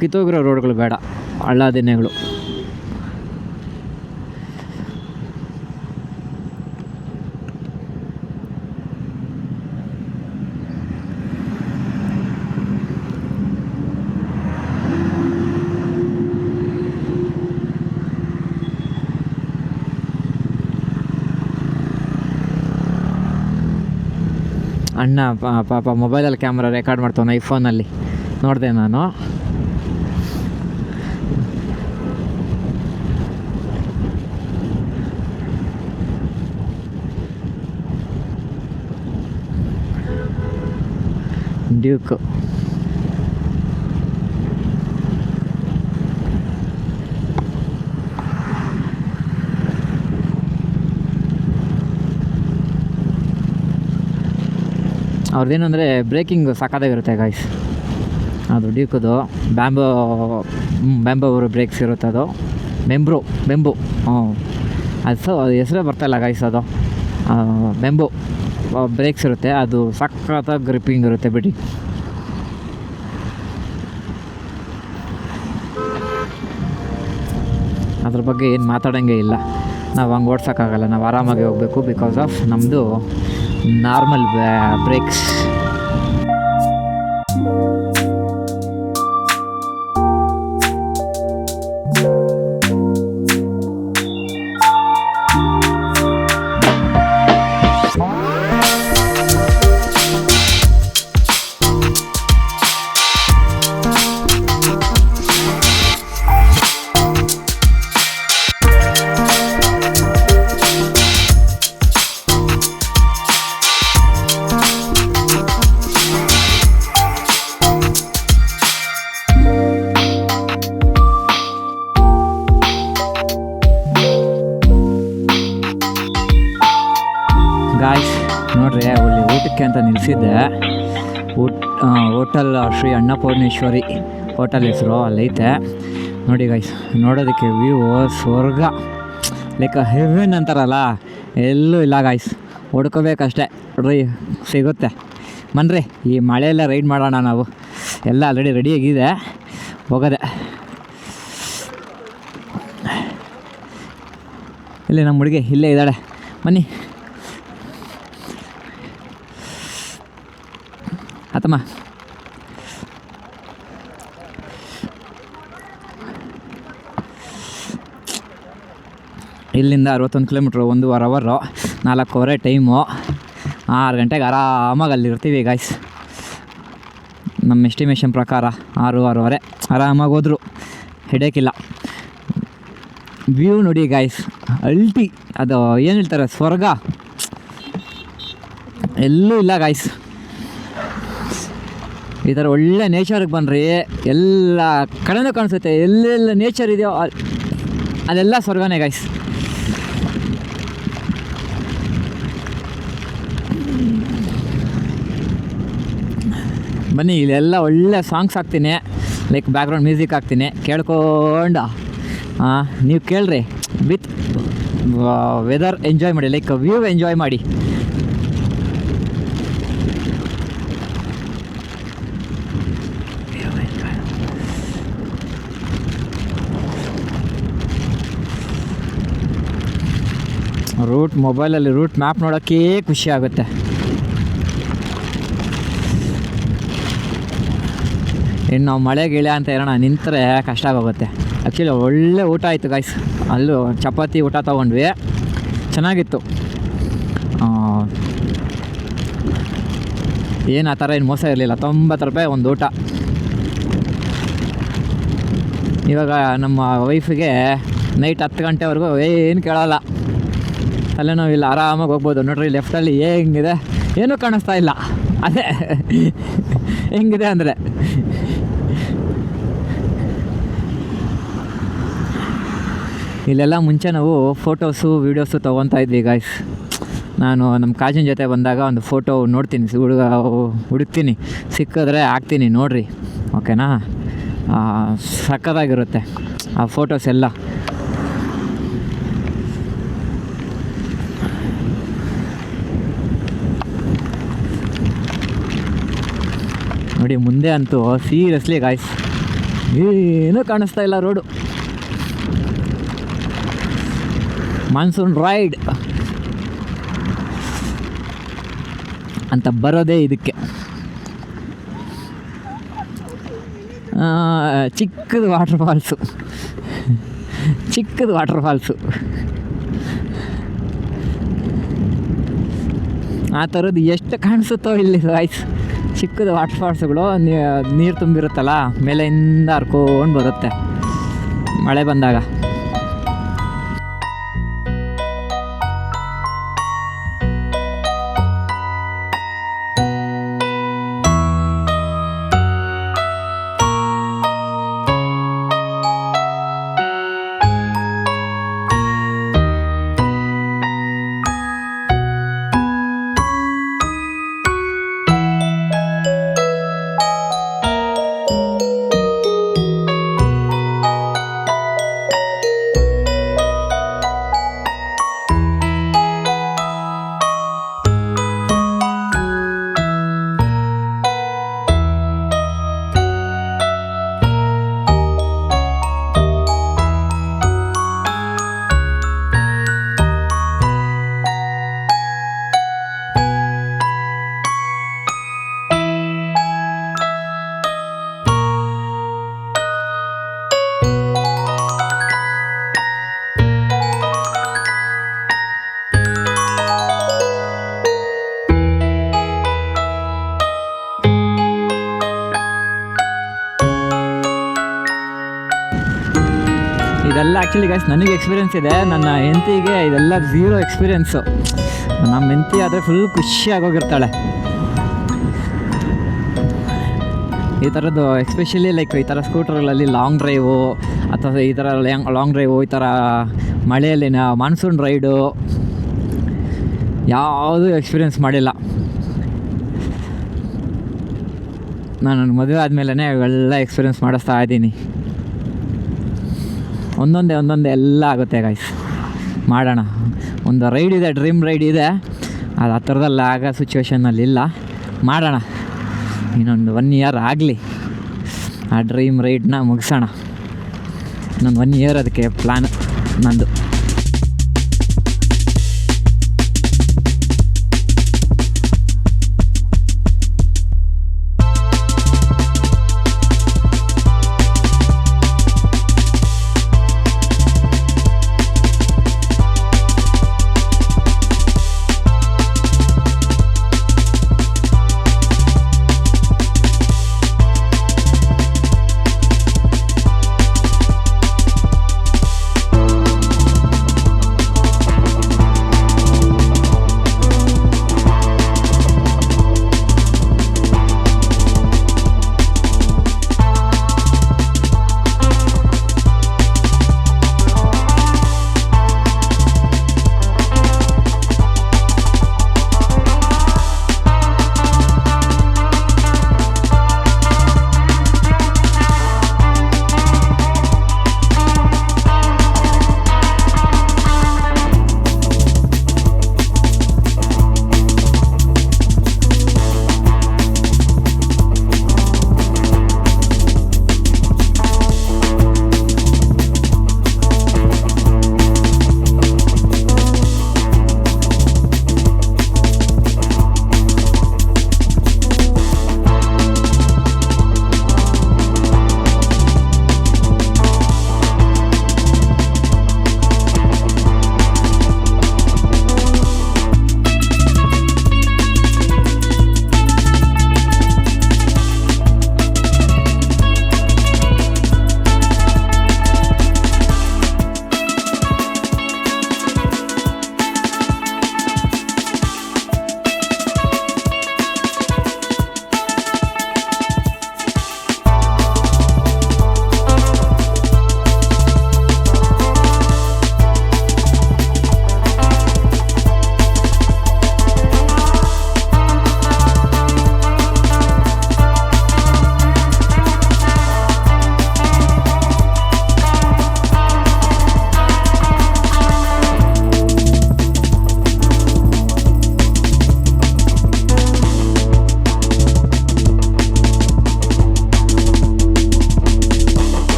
ಕಿತ್ತೋಗಿರೋ ರೋಡ್ಗಳು ಬೇಡ, ಹಳ್ಳ ದಿನಗಳು. ಅಣ್ಣ ಪಾಪ ಮೊಬೈಲಲ್ಲಿ ಕ್ಯಾಮ್ರಾ ರೆಕಾರ್ಡ್ ಮಾಡ್ತಾನೆ ಐಫೋನಲ್ಲಿ ನೋಡಿದೆ ನಾನು. ಡ್ಯೂಕ್ ಅವ್ರದ್ದೇನು ಅಂದರೆ ಬ್ರೇಕಿಂಗ್ ಸಕ್ಕತ್ತಾಗಿರುತ್ತೆ ಗಾಯ್ಸ್. ಅದು ಡ್ಯೂಕದು ಬ್ಯಾಂಬೋ ಬ್ರೇಕ್ಸ್ ಇರುತ್ತೆ. ಅದು ಬೆಂಬು ಅದು ಹೆಸರೇ ಬರ್ತಾಯಿಲ್ಲ ಗಾಯ್ಸ್. ಅದು ಬೆಂಬೋ ಬ್ರೇಕ್ಸ್ ಇರುತ್ತೆ. ಅದು ಸಕ್ಕತ್ತಾಗಿ ಗ್ರಿಪ್ಪಿಂಗ್ ಇರುತ್ತೆ ಬಿಡಿ. ಅದ್ರ ಬಗ್ಗೆ ಏನು ಮಾತಾಡೋಂಗೆ ಇಲ್ಲ. ನಾವು ಹಂಗೆ ಓಡ್ಸೋಕ್ಕಾಗಲ್ಲ, ನಾವು ಆರಾಮಾಗಿ ಹೋಗಬೇಕು ಬಿಕಾಸ್ ಆಫ್ ನಮ್ಮದು ನಾರ್ಮಲ್ ಬ್ರೇಕ್ಸ್. ಗಾಯ್ಸ್ ನೋಡ್ರಿ, ಅಲ್ಲಿ ಊಟಕ್ಕೆ ಅಂತ ನಿಲ್ಲಿಸಿದ್ದೆ. ಹೋಟೆಲ್ ಶ್ರೀ ಅನ್ನಪೂರ್ಣೇಶ್ವರಿ ಹೋಟೆಲ್ ಹೆಸರು ಅಲ್ಲೈತೆ ನೋಡಿ ಗಾಯ್ಸ್. ನೋಡೋದಕ್ಕೆ ವ್ಯೂ ಸ್ವರ್ಗ, ಲೈಕ್ ಹೆವೆನ್ ಅಂತಾರಲ್ಲ, ಎಲ್ಲೂ ಇಲ್ಲ ಗಾಯ್ಸ್. ಹುಡ್ಕೋಬೇಕಷ್ಟೇ ನೋಡ್ರಿ, ಸಿಗುತ್ತೆ. ಬನ್ನಿರಿ ಈ ಮಳೆಯೆಲ್ಲ ರೈಡ್ ಮಾಡೋಣ. ನಾವು ಎಲ್ಲ ಆಲ್ರೆಡಿ ರೆಡಿಯಾಗಿದೆ, ಹೋಗೋದೆ. ಇಲ್ಲಿ ನಮ್ಮ ಹುಡುಗಿ ಇಲ್ಲೇ ಇದ್ದಾಳೆ, ಬನ್ನಿ ಆತಮ್ಮ. ಇಲ್ಲಿಂದ 61 ಕಿಲೋಮೀಟ್ರು, 1.5 ಅವರು, 4:15 ಟೈಮು. 6 ಗಂಟೆಗೆ ಆರಾಮಾಗಿ ಅಲ್ಲಿರ್ತೀವಿ ಗಾಯ್ಸ್. ನಮ್ಮ ಎಸ್ಟಿಮೇಷನ್ ಪ್ರಕಾರ 6:30 ಆರಾಮಾಗಿ ಹೋದ್ರು ಹಿಡಿಯೋಕ್ಕಿಲ್ಲ. ವ್ಯೂ ನೋಡಿ ಗಾಯ್ಸ್, ಅಲ್ಟಿ. ಅದು ಏನು ಹೇಳ್ತಾರೆ, ಸ್ವರ್ಗ, ಎಲ್ಲೂ ಇಲ್ಲ ಗಾಯ್ಸ್. ಈ ಥರ ಒಳ್ಳೆ ನೇಚರ್ಗೆ ಬನ್ನಿರಿ, ಎಲ್ಲ ಕಡೆನೂ ಕಾಣಿಸುತ್ತೆ. ಎಲ್ಲೆಲ್ಲ ನೇಚರ್ ಇದೆಯೋ ಅದೆಲ್ಲ ಸ್ವರ್ಗನೇ ಗಾಯ್ಸ್. ಬನ್ನಿ, ಇಲ್ಲೆಲ್ಲ ಒಳ್ಳೆ ಸಾಂಗ್ಸ್ ಹಾಕ್ತೀನಿ, ಲೈಕ್ ಬ್ಯಾಕ್ಗ್ರೌಂಡ್ ಮ್ಯೂಸಿಕ್ ಹಾಕ್ತೀನಿ, ಕೇಳ್ಕೊಂಡು ನೀವು ಕೇಳ್ರಿ. ವಿತ್ ವೆದರ್ ಎಂಜಾಯ್ ಮಾಡಿ, ಲೈಕ್ ವ್ಯೂ ಎಂಜಾಯ್ ಮಾಡಿ. ಮೊಬೈಲಲ್ಲಿ ರೂಟ್ ಮ್ಯಾಪ್ ನೋಡೋಕ್ಕೇ ಖುಷಿ ಆಗುತ್ತೆ. ಇನ್ನು ನಾವು ಮಳೆ ಗಿಳೆ ಅಂತ ಇರೋಣ ನಿಂತರೆ ಕಷ್ಟ ಆಗೋಗುತ್ತೆ. ಆ್ಯಕ್ಚುಲಿ ಒಳ್ಳೆ ಊಟ ಆಯಿತು ಗಾಯ್ಸ್. ಅಲ್ಲೂ ಚಪಾತಿ ಊಟ ತೊಗೊಂಡ್ವಿ, ಚೆನ್ನಾಗಿತ್ತು. ಏನು ಆ ಥರ ಏನು ಮೋಸ ಇರಲಿಲ್ಲ. 90 ರೂಪಾಯಿ ಒಂದು ಊಟ. ಇವಾಗ ನಮ್ಮ ವೈಫಿಗೆ ನೈಟ್ 10 ಗಂಟೆವರೆಗೂ ಏನು ಕೇಳೋಲ್ಲ, ತಲೆನೋವಿಲ್ಲ, ಆರಾಮಾಗಿ ಹೋಗ್ಬೋದು. ನೋಡ್ರಿ ಲೆಫ್ಟಲ್ಲಿ ಹೆಂಗಿದೆ, ಏನೂ ಕಾಣಿಸ್ತಾ ಇಲ್ಲ. ಅದೇ ಹೆಂಗಿದೆ ಅಂದರೆ, ಇಲ್ಲೆಲ್ಲ ಮುಂಚೆ ನಾವು ಫೋಟೋಸು ವೀಡಿಯೋಸು ತೊಗೊತಾ ಇದ್ವಿ ಗಾಯ್ಸ್. ನಾನು ನಮ್ಮ ಕಾಜಿನ ಜೊತೆ ಬಂದಾಗ ಒಂದು ಫೋಟೋ ನೋಡ್ತೀನಿ, ಹುಡುಕ್ತೀನಿ, ಸಿಕ್ಕಿದ್ರೆ ಹಾಕ್ತೀನಿ ನೋಡಿರಿ, ಓಕೆನಾ. ಸಕ್ಕತ್ತಾಗಿರುತ್ತೆ ಆ ಫೋಟೋಸ್ ಎಲ್ಲ. ನೋಡಿ ಮುಂದೆ ಅಂತೂ ಸೀರಿಯಸ್ಲಿ ಗಾಯ್ಸ್ ಏನೂ ಕಾಣಿಸ್ತಾ ಇಲ್ಲ ರೋಡು. ಮಾನ್ಸೂನ್ ರೈಡ್ ಅಂತ ಬರೋದೇ ಇದಕ್ಕೆ. ಚಿಕ್ಕದು ವಾಟರ್ ಫಾಲ್ಸು, ಚಿಕ್ಕದು ವಾಟರ್ ಫಾಲ್ಸು. ಆ ಥರದ್ದು ಎಷ್ಟು ಕಾಣಿಸುತ್ತೋ ಇಲ್ಲಿ ಗಾಯ್ಸ್. ಚಿಕ್ಕದು ವಾಟರ್ಫಾಲ್ಸ್ಗಳು ನೀರು ತುಂಬಿರುತ್ತಲ್ಲ, ಮೇಲೆಯಿಂದ ಹರ್ಕೊಂಡು ಬರುತ್ತೆ ಮಳೆ ಬಂದಾಗ. ಇದೆಲ್ಲ ಆ್ಯಕ್ಚುಲಿ ಗೈಸ್ ನನಗೆ ಎಕ್ಸ್ಪೀರಿಯೆನ್ಸ್ ಇದೆ, ನನ್ನ ಹೆಂಡತಿಗೆ ಇದೆಲ್ಲ ಝೀರೋ ಎಕ್ಸ್ಪೀರಿಯೆನ್ಸು. ನಮ್ಮ ಹೆಂಡತಿ ಆದರೆ ಫುಲ್ ಖುಷಿಯಾಗೋಗಿರ್ತಾಳೆ ಈ ಥರದ್ದು, ಎಸ್ಪೆಷಲಿ ಲೈಕ್ ಈ ಥರ ಸ್ಕೂಟರ್ಗಳಲ್ಲಿ ಲಾಂಗ್ ಡ್ರೈವು ಅಥವಾ ಈ ಥರ ಲಾಂಗ್ ಡ್ರೈವು, ಈ ಥರ ಮಳೆಯಲ್ಲಿ ಮಾನ್ಸೂನ್ ರೈಡು ಯಾವುದೂ ಎಕ್ಸ್ಪೀರಿಯೆನ್ಸ್ ಮಾಡಿಲ್ಲ ನಾನು. ಮದುವೆ ಆದಮೇಲೆ ಇವೆಲ್ಲ ಎಕ್ಸ್ಪೀರಿಯೆನ್ಸ್ ಮಾಡಿಸ್ತಾ ಇದ್ದೀನಿ. ಒಂದೊಂದೇ ಎಲ್ಲ ಆಗುತ್ತೆ ಗೈಸ್, ಮಾಡೋಣ. ಒಂದು ರೈಡ್ ಇದೆ, ಡ್ರೀಮ್ ರೈಡ್ ಇದೆ, ಅದು ಆ ಥರದಲ್ಲಿ ಆಗೋ ಸಿಚುವೇಷನ್ನಲ್ಲಿಲ್ಲ, ಮಾಡೋಣ. ಇನ್ನೊಂದು 1 ಇಯರ್ ಆಗಲಿ, ಆ ಡ್ರೀಮ್ ರೈಡ್ನ ಮುಗಿಸೋಣ. ಇನ್ನೊಂದು 1 ಇಯರ್ ಅದಕ್ಕೆ ಪ್ಲ್ಯಾನ್ ನಂದು.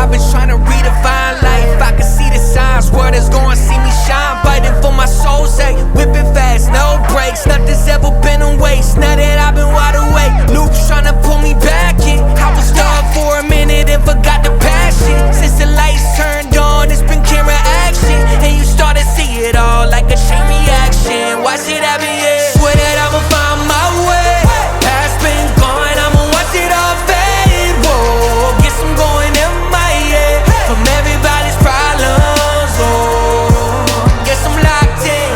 I've been trying to redefine life. I can see the signs, world is going, see me shine. Fighting for my soul's sake, whipping fast, no brakes. Nothing's ever been a waste, now that I've been wide awake. Luke's trying to pull me back in. I was stuck for a minute and forgot the passion. Since the lights turned on, it's been camera action. And you start to see it all like a chain reaction. Watch it happen, yeah. Swear that I'ma find my way. Past been gone, I'ma watch it all fade. Whoa, guess I'm going in my head from everybody's problems. Oh, guess I'm locked in,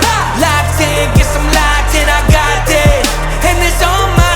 guess I'm locked in. I got this, and it's on my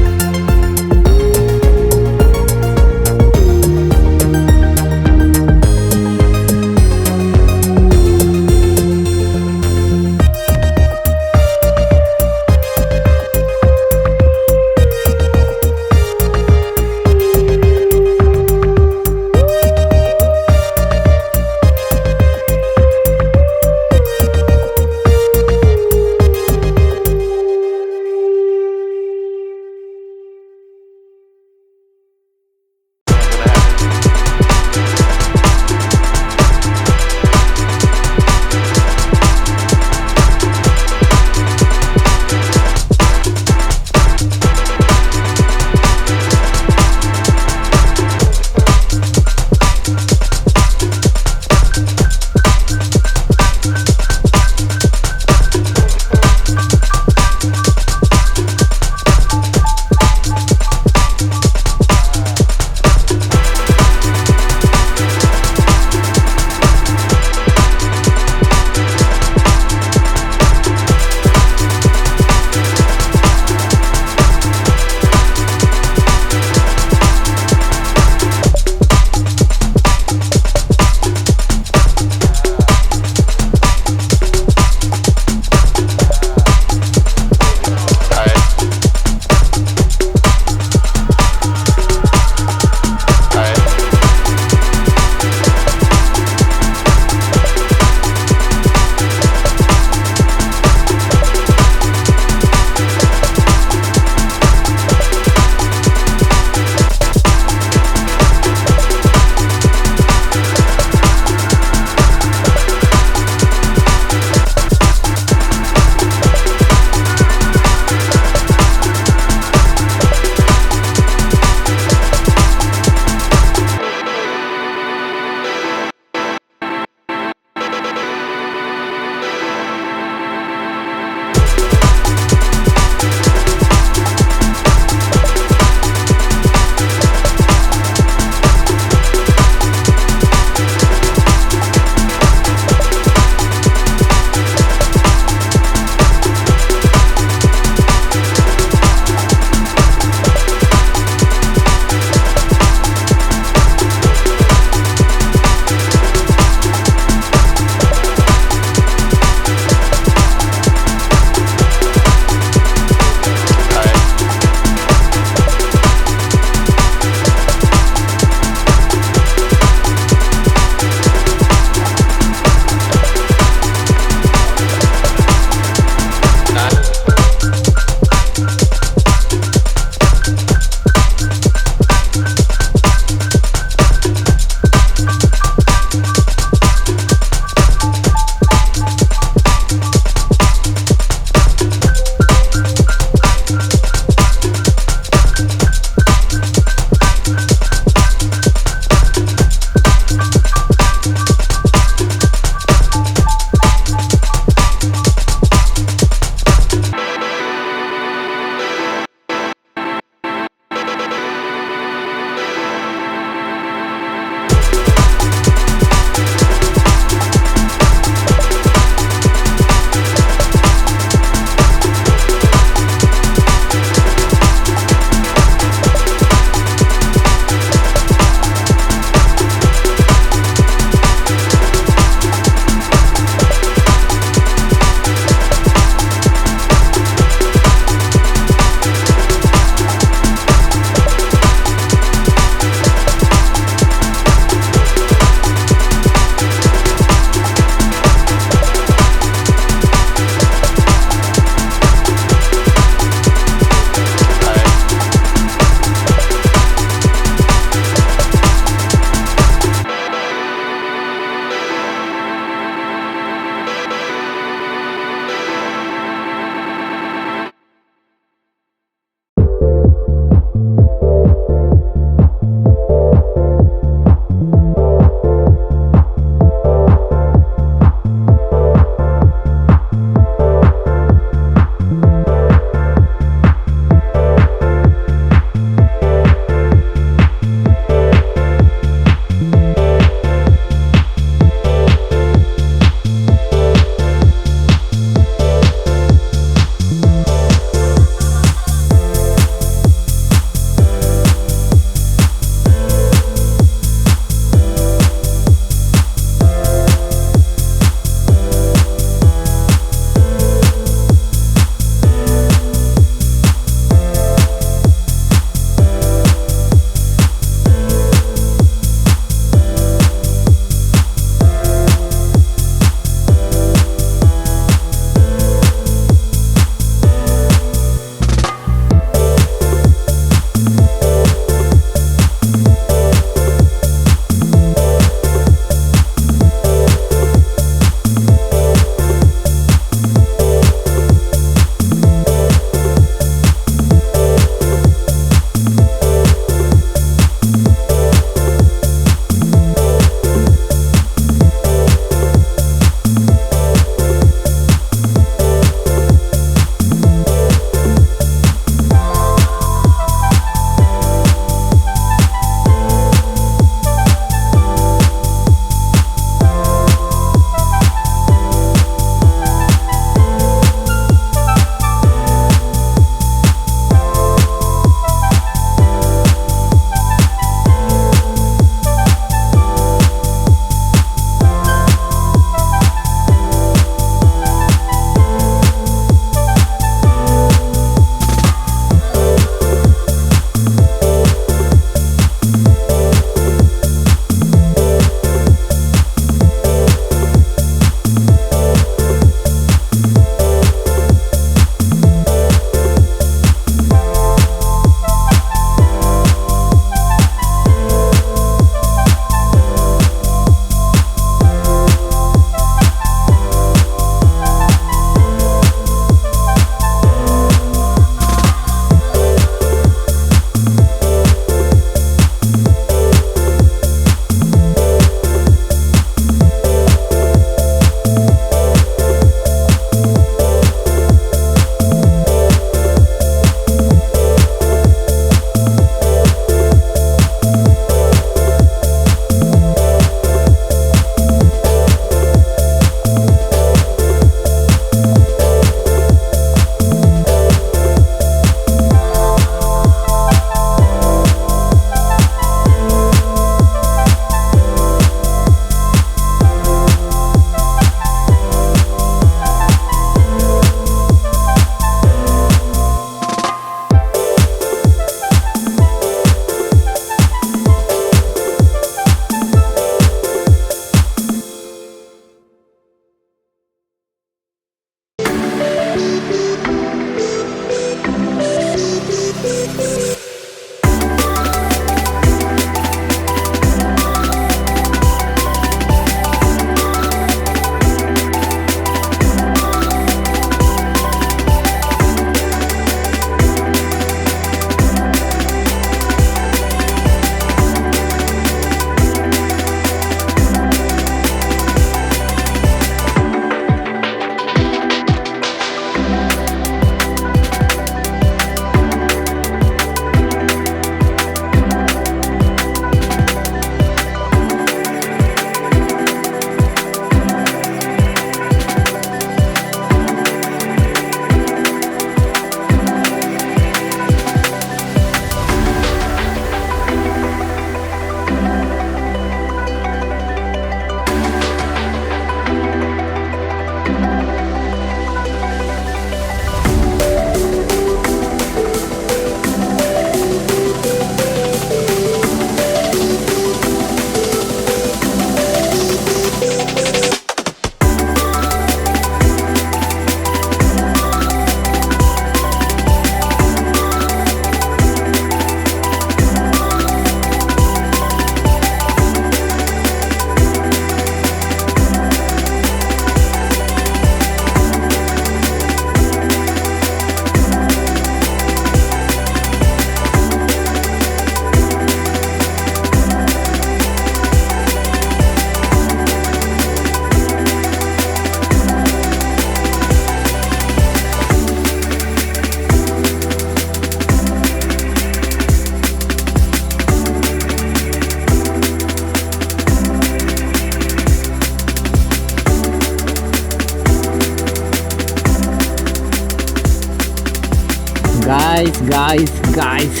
guys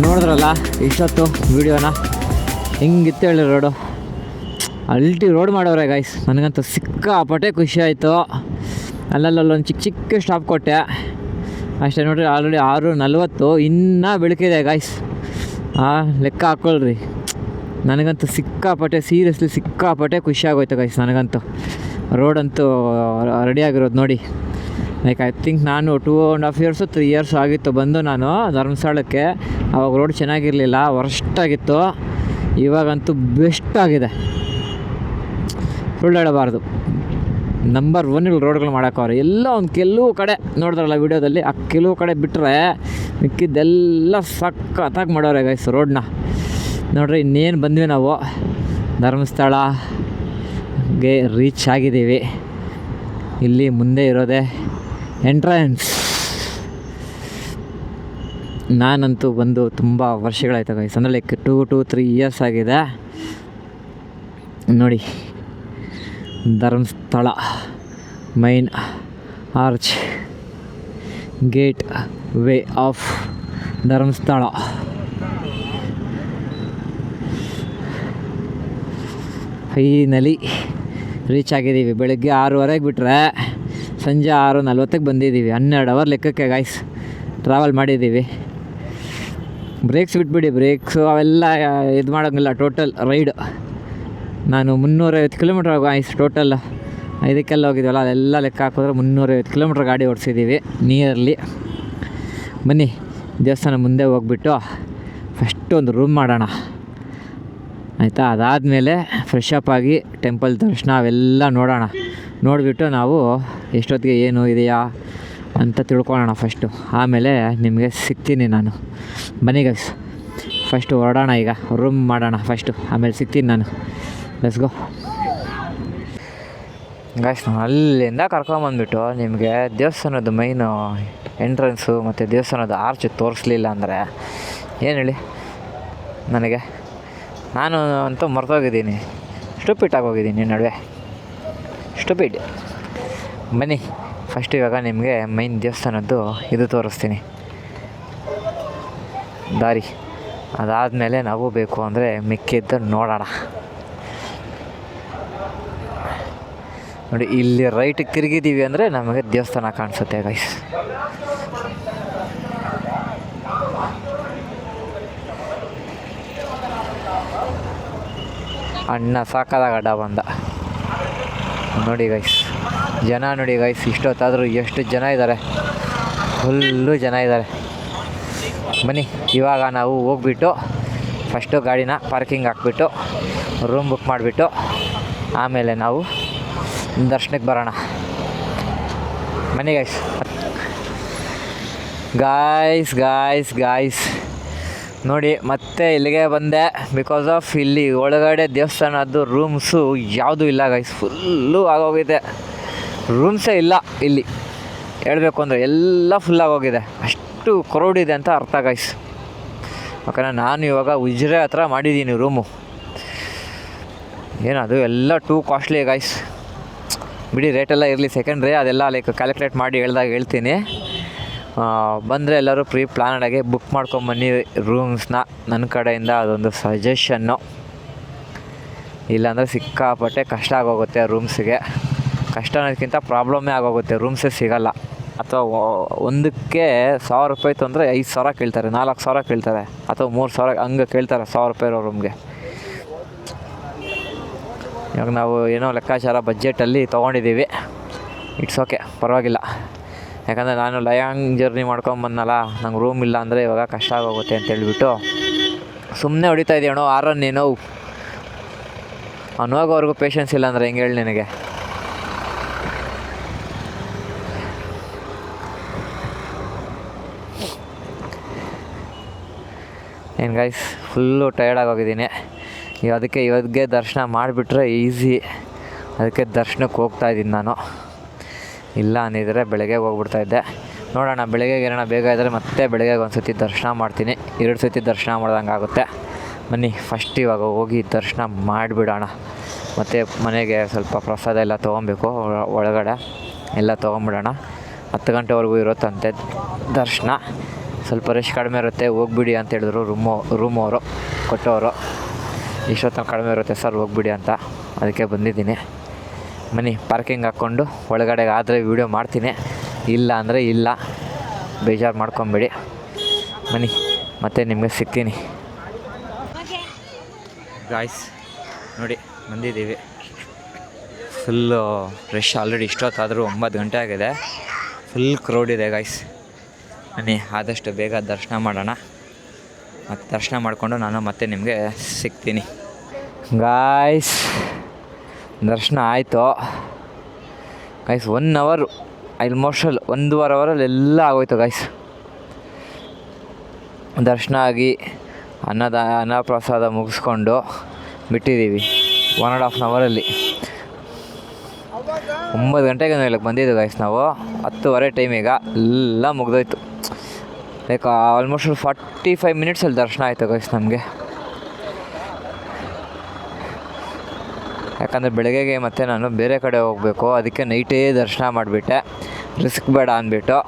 ನೋಡಿದ್ರಲ್ಲ ಇಷ್ಟೊತ್ತು ವೀಡಿಯೋನ ಹಿಂಗಿತ್ತು ಹೇಳಿ road road ಮಾಡೋರೆ guys. ನನಗಂತೂ ಸಿಕ್ಕಾಪಟ್ಟೆ ಖುಷಿ ಆಯಿತು. ಅಲ್ಲಲ್ಲೊಂದು ಚಿಕ್ಕ ಸ್ಟಾಪ್ ಕೊಟ್ಟೆ ಅಷ್ಟೇ ನೋಡ್ರಿ. ಆಲ್ರೆಡಿ 6:40 ಇನ್ನೂ ಬೆಳಕಿದೆ ಗಾಯ್ಸ್. ಲೆಕ್ಕ ಹಾಕ್ಕೊಳ್ರಿ. ನನಗಂತೂ ಸೀರಿಯಸ್ಲಿ ಸಿಕ್ಕಾಪಟ್ಟೆ ಖುಷಿ ಆಗೋಯ್ತು ಗಾಯ್ಸ್. ನನಗಂತೂ ರೋಡಂತೂ ರೆಡಿಯಾಗಿರೋದು ನೋಡಿ. ಲೈಕ್ ಐ ಥಿಂಕ್ ನಾನು 2.5 years 3 years ಆಗಿತ್ತು ಬಂದು ನಾನು ಧರ್ಮಸ್ಥಳಕ್ಕೆ. ಆವಾಗ ರೋಡ್ ಚೆನ್ನಾಗಿರಲಿಲ್ಲ, ವರ್ಸ್ಟಾಗಿತ್ತು. ಇವಾಗಂತೂ ಬೆಸ್ಟ್ ಆಗಿದೆ, ಸುಳ್ಳು ಹೇಳಬಾರ್ದು. ನಂಬರ್ 1 ರೋಡ್ಗಳು ಮಾಡೋಕ್ಕವ್ರೆ. ಎಲ್ಲ ಒಂದು ಕೆಲವು ಕಡೆ ನೋಡಿದ್ರಲ್ಲ ವೀಡಿಯೋದಲ್ಲಿ, ಆ ಕೆಲವು ಕಡೆ ಬಿಟ್ಟರೆ ಮಿಕ್ಕಿದ್ದೆಲ್ಲ ಸಖತ್ತಾಗಿ ಮಾಡೋರೆ ಗೈಸ್ ರೋಡ್ನ. ನೋಡ್ರಿ ಇನ್ನೇನು ಬಂದ್ವಿ ನಾವು ಧರ್ಮಸ್ಥಳಗೆ ರೀಚ್ ಆಗಿದ್ದೀವಿ. ಇಲ್ಲಿ ಮುಂದೆ ಇರೋದೆ ಎಂಟ್ರೆನ್ಸ್. ನಾನಂತೂ ಬಂದು ತುಂಬ ವರ್ಷಗಳಾಯ್ತು ಗೈಸ್, ಅಂದರೆ ಲೈಕ್ 2-3 years ಆಗಿದೆ ನೋಡಿ. Dharmasthala main arch gate way of Dharmasthala. Finally reach ಆಗಿದ್ದೀವಿ. ಬೆಳಗ್ಗೆ 6:30 ಬಿಟ್ಟರೆ ಸಂಜೆ 6:40 ಬಂದಿದ್ದೀವಿ. 12 hour ಲೆಕ್ಕಕ್ಕೆ ಗಾಯ್ಸ್ ಟ್ರಾವೆಲ್ ಮಾಡಿದ್ದೀವಿ. ಬ್ರೇಕ್ಸ್ ಬಿಟ್ಬಿಡಿ, ಬ್ರೇಕ್ಸು ಅವೆಲ್ಲ ಇದು ಮಾಡೋಂಗಿಲ್ಲ. ಟೋಟಲ್ ರೈಡ್ ನಾನು 350 ಕಿಲೋಮೀಟ್ರ್ ಗಾಯ್ಸ್. ಟೋಟಲ್ ಇದಕ್ಕೆಲ್ಲ ಹೋಗಿದ್ದೀವಲ್ಲ ಅದೆಲ್ಲ ಲೆಕ್ಕ ಹಾಕಿದ್ರೆ 350 ಕಿಲೋಮೀಟ್ರ್ ಗಾಡಿ ಓಡಿಸಿದ್ದೀವಿ ನಿಯರ್ಲಿ. ಬನ್ನಿ ದೇವಸ್ಥಾನ ಮುಂದೆ ಹೋಗ್ಬಿಟ್ಟು ಫಸ್ಟು ಒಂದು ರೂಮ್ ಮಾಡೋಣ ಆಯಿತಾ. ಅದಾದಮೇಲೆ ಫ್ರೆಶ್ ಅಪ್ ಆಗಿ ಟೆಂಪಲ್ ದರ್ಶನ ಅವೆಲ್ಲ ನೋಡೋಣ. ನೋಡಿಬಿಟ್ಟು ನಾವು ಎಷ್ಟೊತ್ತಿಗೆ ಏನು ಇದೆಯಾ ಅಂತ ತಿಳ್ಕೊಳ್ಳೋಣ ಫಸ್ಟು. ಆಮೇಲೆ ನಿಮಗೆ ಸಿಗ್ತೀನಿ ನಾನು. ಬನ್ನಿ ಗೈಸ್ ಫಸ್ಟು ಹೊರಡೋಣ. ಈಗ ರೂಮ್ ಮಾಡೋಣ ಫಸ್ಟು, ಆಮೇಲೆ ಸಿಗ್ತೀನಿ ನಾನು. Let's go guys. ನಾನು ಅಲ್ಲಿಂದ ಕರ್ಕೊಂಬಂದ್ಬಿಟ್ಟು ನಿಮಗೆ ದೇವಸ್ಥಾನದ ಮೈನು ಎಂಟ್ರೆನ್ಸು ಮತ್ತು ದೇವಸ್ಥಾನದ ಆರ್ಚ್ ತೋರಿಸ್ಲಿಲ್ಲ ಅಂದರೆ ಏನು ಹೇಳಿ ನನಗೆ. ನಾನು ಅಂತೂ ಮರ್ತೋಗಿದ್ದೀನಿ, ಸ್ಟುಪಿಟ್ ಹೋಗಿದ್ದೀನಿ ನಡುವೆ, ಸ್ಟುಪಿಡ್. ಬನ್ನಿ ಫಸ್ಟ್ ಇವಾಗ ನಿಮಗೆ ಮೈನ್ ದೇವಸ್ಥಾನದ್ದು ಇದು ತೋರಿಸ್ತೀನಿ ದಾರಿ. ಅದಾದಮೇಲೆ ನಾವು ಬೇಕು ಅಂದರೆ ಮಿಕ್ಕಿದ್ದು ನೋಡೋಣ. ನೋಡಿ ಇಲ್ಲಿ ರೈಟಿಗೆ ತಿರುಗಿದ್ದೀವಿ ಅಂದರೆ ನಮಗೆ ದೇವಸ್ಥಾನ ಕಾಣಿಸುತ್ತೆ ಗೈಸ್. ಅಣ್ಣ ಸಾಕಾದಾಗ ಅಡ್ಡ ಬಂದ ನೋಡಿ ಗೈಸ್. ಜನ ನೋಡಿ ಗೈಸ್, ಇಷ್ಟೊತ್ತಾದರೂ ಎಷ್ಟು ಜನ ಇದ್ದಾರೆ, ಫುಲ್ಲು ಜನ ಇದ್ದಾರೆ. ಬನ್ನಿ ಇವಾಗ ನಾವು ಹೋಗ್ಬಿಟ್ಟು ಫಸ್ಟು ಗಾಡಿನ ಪಾರ್ಕಿಂಗ್ ಹಾಕ್ಬಿಟ್ಟು ರೂಮ್ ಬುಕ್ ಮಾಡಿಬಿಟ್ಟು ಆಮೇಲೆ ನಾವು ದರ್ಶನಕ್ಕೆ ಬರೋಣ. ಬನ್ನಿ ಗಾಯ್ಸ್ ನೋಡಿ ಮತ್ತೆ ಇಲ್ಲಿಗೆ ಬಂದೆ. ಬಿಕಾಸ್ ಆಫ್ ಇಲ್ಲಿ ಒಳಗಡೆ ದೇವಸ್ಥಾನದ್ದು ರೂಮ್ಸು ಯಾವುದೂ ಇಲ್ಲ ಗೈಸ್, ಫುಲ್ಲು ಆಗೋಗಿದೆ. ರೂಮ್ಸೇ ಇಲ್ಲ ಇಲ್ಲಿ ಹೇಳಬೇಕು ಅಂದರೆ, ಎಲ್ಲ ಫುಲ್ಲಾಗೋಗಿದೆ. ಅಷ್ಟು ಕ್ರೌಡ್ ಇದೆ ಅಂತ ಅರ್ಥ ಗೈಸ್. ಯಾಕಂದರೆ ನಾನು ಇವಾಗ ಉಜಿರೆ ಹತ್ರ ಮಾಡಿದ್ದೀನಿ ರೂಮು. ಏನದು ಎಲ್ಲ ಟೂ ಕಾಸ್ಟ್ಲಿ ಗೈಸ್. ಬಿಡಿ ರೇಟೆಲ್ಲ ಇರಲಿ ಸೆಕೆಂಡ್ರಿ, ಅದೆಲ್ಲ ಲೈಕ್ ಕ್ಯಾಲ್ಕುಲೇಟ್ ಮಾಡಿ ಹೇಳ್ತೀನಿ. ಬಂದರೆ ಎಲ್ಲರೂ ಪ್ರೀ ಪ್ಲ್ಯಾನಡಾಗಿ ಬುಕ್ ಮಾಡ್ಕೊಂಬನ್ನಿ ರೂಮ್ಸ್ನ. ನನ್ನ ಕಡೆಯಿಂದ ಅದೊಂದು ಸಜೆಷನ್ನು. ಇಲ್ಲಾಂದರೆ ಸಿಕ್ಕಾಪಟ್ಟೆ ಕಷ್ಟ ಆಗೋಗುತ್ತೆ ರೂಮ್ಸಿಗೆ. ಕಷ್ಟ ಅನ್ನೋದಕ್ಕಿಂತ ಪ್ರಾಬ್ಲಮ್ಮೇ ಆಗೋಗುತ್ತೆ, ರೂಮ್ಸೇ ಸಿಗೋಲ್ಲ. ಅಥವಾ ಒಂದಕ್ಕೆ 1000 ರೂಪಾಯಿ ತಂದರೆ 5000 ಕೇಳ್ತಾರೆ, 4000 ಕೇಳ್ತಾರೆ, ಅಥವಾ 3000 ಹಂಗೆ ಕೇಳ್ತಾರೆ 1000 ರೂಪಾಯಿ ಇರೋ ರೂಮ್ಗೆ. ಇವಾಗ ನಾವು ಏನೋ ಲೆಕ್ಕಾಚಾರ ಬಜೆಟಲ್ಲಿ ತೊಗೊಂಡಿದ್ದೀವಿ. ಇಟ್ಸ್ ಓಕೆ, ಪರವಾಗಿಲ್ಲ. ಯಾಕಂದರೆ ನಾನು ಲಾಂಗ್ ಜರ್ನಿ ಮಾಡ್ಕೊಂಬಂದನಲ್ಲ, ನಂಗೆ ರೂಮ್ ಇಲ್ಲ ಅಂದರೆ ಇವಾಗ ಕಷ್ಟ ಆಗೋಗುತ್ತೆ ಅಂತೇಳ್ಬಿಟ್ಟು ಸುಮ್ಮನೆ ಹೊಡಿತಾ ಇದೆಯಣ್ಣೋ ಆರನ್. ನೀನು ಅವ್ನು ಹೋಗೋವರೆಗೂ ಪೇಷನ್ಸ್ ಇಲ್ಲ ಅಂದರೆ ಹೆಂಗೆ ಹೇಳಿ ನಿನಗೆ. ಏನು ಗೈಸ್, ಫುಲ್ಲು ಟಯರ್ಡಾಗೋಗಿದ್ದೀನಿ. ಅದಕ್ಕೆ ಇವತ್ತಿಗೆ ದರ್ಶನ ಮಾಡಿಬಿಟ್ರೆ ಈಸಿ. ಅದಕ್ಕೆ ದರ್ಶನಕ್ಕೆ ಹೋಗ್ತಾಯಿದ್ದೀನಿ ನಾನು. ಇಲ್ಲ ಅಂದಿದ್ರೆ ಬೆಳಗ್ಗೆ ಹೋಗ್ಬಿಡ್ತಾಯಿದ್ದೆ. ನೋಡೋಣ ಬೆಳಗ್ಗೆಗೆ ಏನಾರ ಬೇಗ ಇದ್ದರೆ ಮತ್ತೆ ಬೆಳಗ್ಗೆ ಒಂದು ಸತಿ ದರ್ಶನ ಮಾಡ್ತೀನಿ. 2 ಸತಿ ದರ್ಶನ ಮಾಡ್ದಂಗೆ ಆಗುತ್ತೆ. ಬನ್ನಿ ಫಸ್ಟ್ ಇವಾಗ ಹೋಗಿ ದರ್ಶನ ಮಾಡಿಬಿಡೋಣ. ಮತ್ತು ಮನೆಗೆ ಸ್ವಲ್ಪ ಪ್ರಸಾದ ಎಲ್ಲ ತೊಗೊಬೇಕು, ಒಳಗಡೆ ಎಲ್ಲ ತೊಗೊಂಬಿಡೋಣ. 10 ಗಂಟೆವರೆಗೂ ಇರುತ್ತಂತೆ ದರ್ಶನ. ಸ್ವಲ್ಪ ರಶ್ ಕಡಿಮೆ ಇರುತ್ತೆ ಹೋಗ್ಬಿಡಿ ಅಂತ ಹೇಳಿದ್ರು ರೂಮವರು ಕೊಟ್ಟವರು. ಇಷ್ಟೊತ್ತು ಕಡಿಮೆ ಇರುತ್ತೆ ಸರ್ ಹೋಗ್ಬಿಡಿ ಅಂತ, ಅದಕ್ಕೆ ಬಂದಿದ್ದೀನಿ. ಬನ್ನಿ ಪಾರ್ಕಿಂಗ್ ಹಾಕ್ಕೊಂಡು ಒಳಗಡೆ ಆದರೆ ವೀಡಿಯೋ ಮಾಡ್ತೀನಿ, ಇಲ್ಲ ಅಂದರೆ ಇಲ್ಲ, ಬೇಜಾರು ಮಾಡ್ಕೊಬೇಡಿ. ಬನ್ನಿ ಮತ್ತೆ ನಿಮಗೆ ಸಿಗ್ತೀನಿ. ಗಾಯ್ಸ್ ನೋಡಿ ಬಂದಿದ್ದೀವಿ. ಫುಲ್ಲು ರಶ್ ಆಲ್ರೆಡಿ ಇಷ್ಟೊತ್ತಾದರೂ 9 ಗಂಟೆ ಆಗಿದೆ. ಫುಲ್ ಕ್ರೌಡ್ ಇದೆ ಗಾಯ್ಸ್. ಬನ್ನಿ ಆದಷ್ಟು ಬೇಗ ದರ್ಶನ ಮಾಡೋಣ. ಮತ್ತು ದರ್ಶನ ಮಾಡಿಕೊಂಡು ನಾನು ಮತ್ತೆ ನಿಮಗೆ ಸಿಗ್ತೀನಿ. ಗಾಯ್ಸ್ ದರ್ಶನ ಆಯಿತು ಗಾಯ್ಸ್. 1 ಅವರ್ ಆಲ್ಮೋಸ್ಟ್ 1.5 ಅವರಲ್ಲಿ ಎಲ್ಲ ಆಗೋಯ್ತು ಗಾಯ್ಸ್. ದರ್ಶನ ಆಗಿ ಅನ್ನಪ್ರಸಾದ ಮುಗಿಸ್ಕೊಂಡು ಬಿಟ್ಟಿದ್ದೀವಿ 1.5 ಅವರಲ್ಲಿ. 9 ಗಂಟೆಗೆ ಇಲ್ಲಿಗೆ ಬಂದಿದ್ದು ಗಾಯ್ಸ್ ನಾವು. 10:30 ಟೈಮಿಗ ಎಲ್ಲ ಮುಗ್ದೋಯ್ತು. ಲೈಕ್ ಆಲ್ಮೋಸ್ಟ್ 45 ಮಿನಿಟ್ಸಲ್ಲಿ ದರ್ಶನ ಆಯಿತು ಗೈಸ್ ನಮಗೆ. ಯಾಕಂದರೆ ಬೆಳಗ್ಗೆಗೆ ಮತ್ತೆ ನಾನು ಬೇರೆ ಕಡೆ ಹೋಗಬೇಕು, ಅದಕ್ಕೆ ನೈಟೇ ದರ್ಶನ ಮಾಡಿಬಿಟ್ಟೆ, ರಿಸ್ಕ್ ಬೇಡ ಅಂದ್ಬಿಟ್ಟು.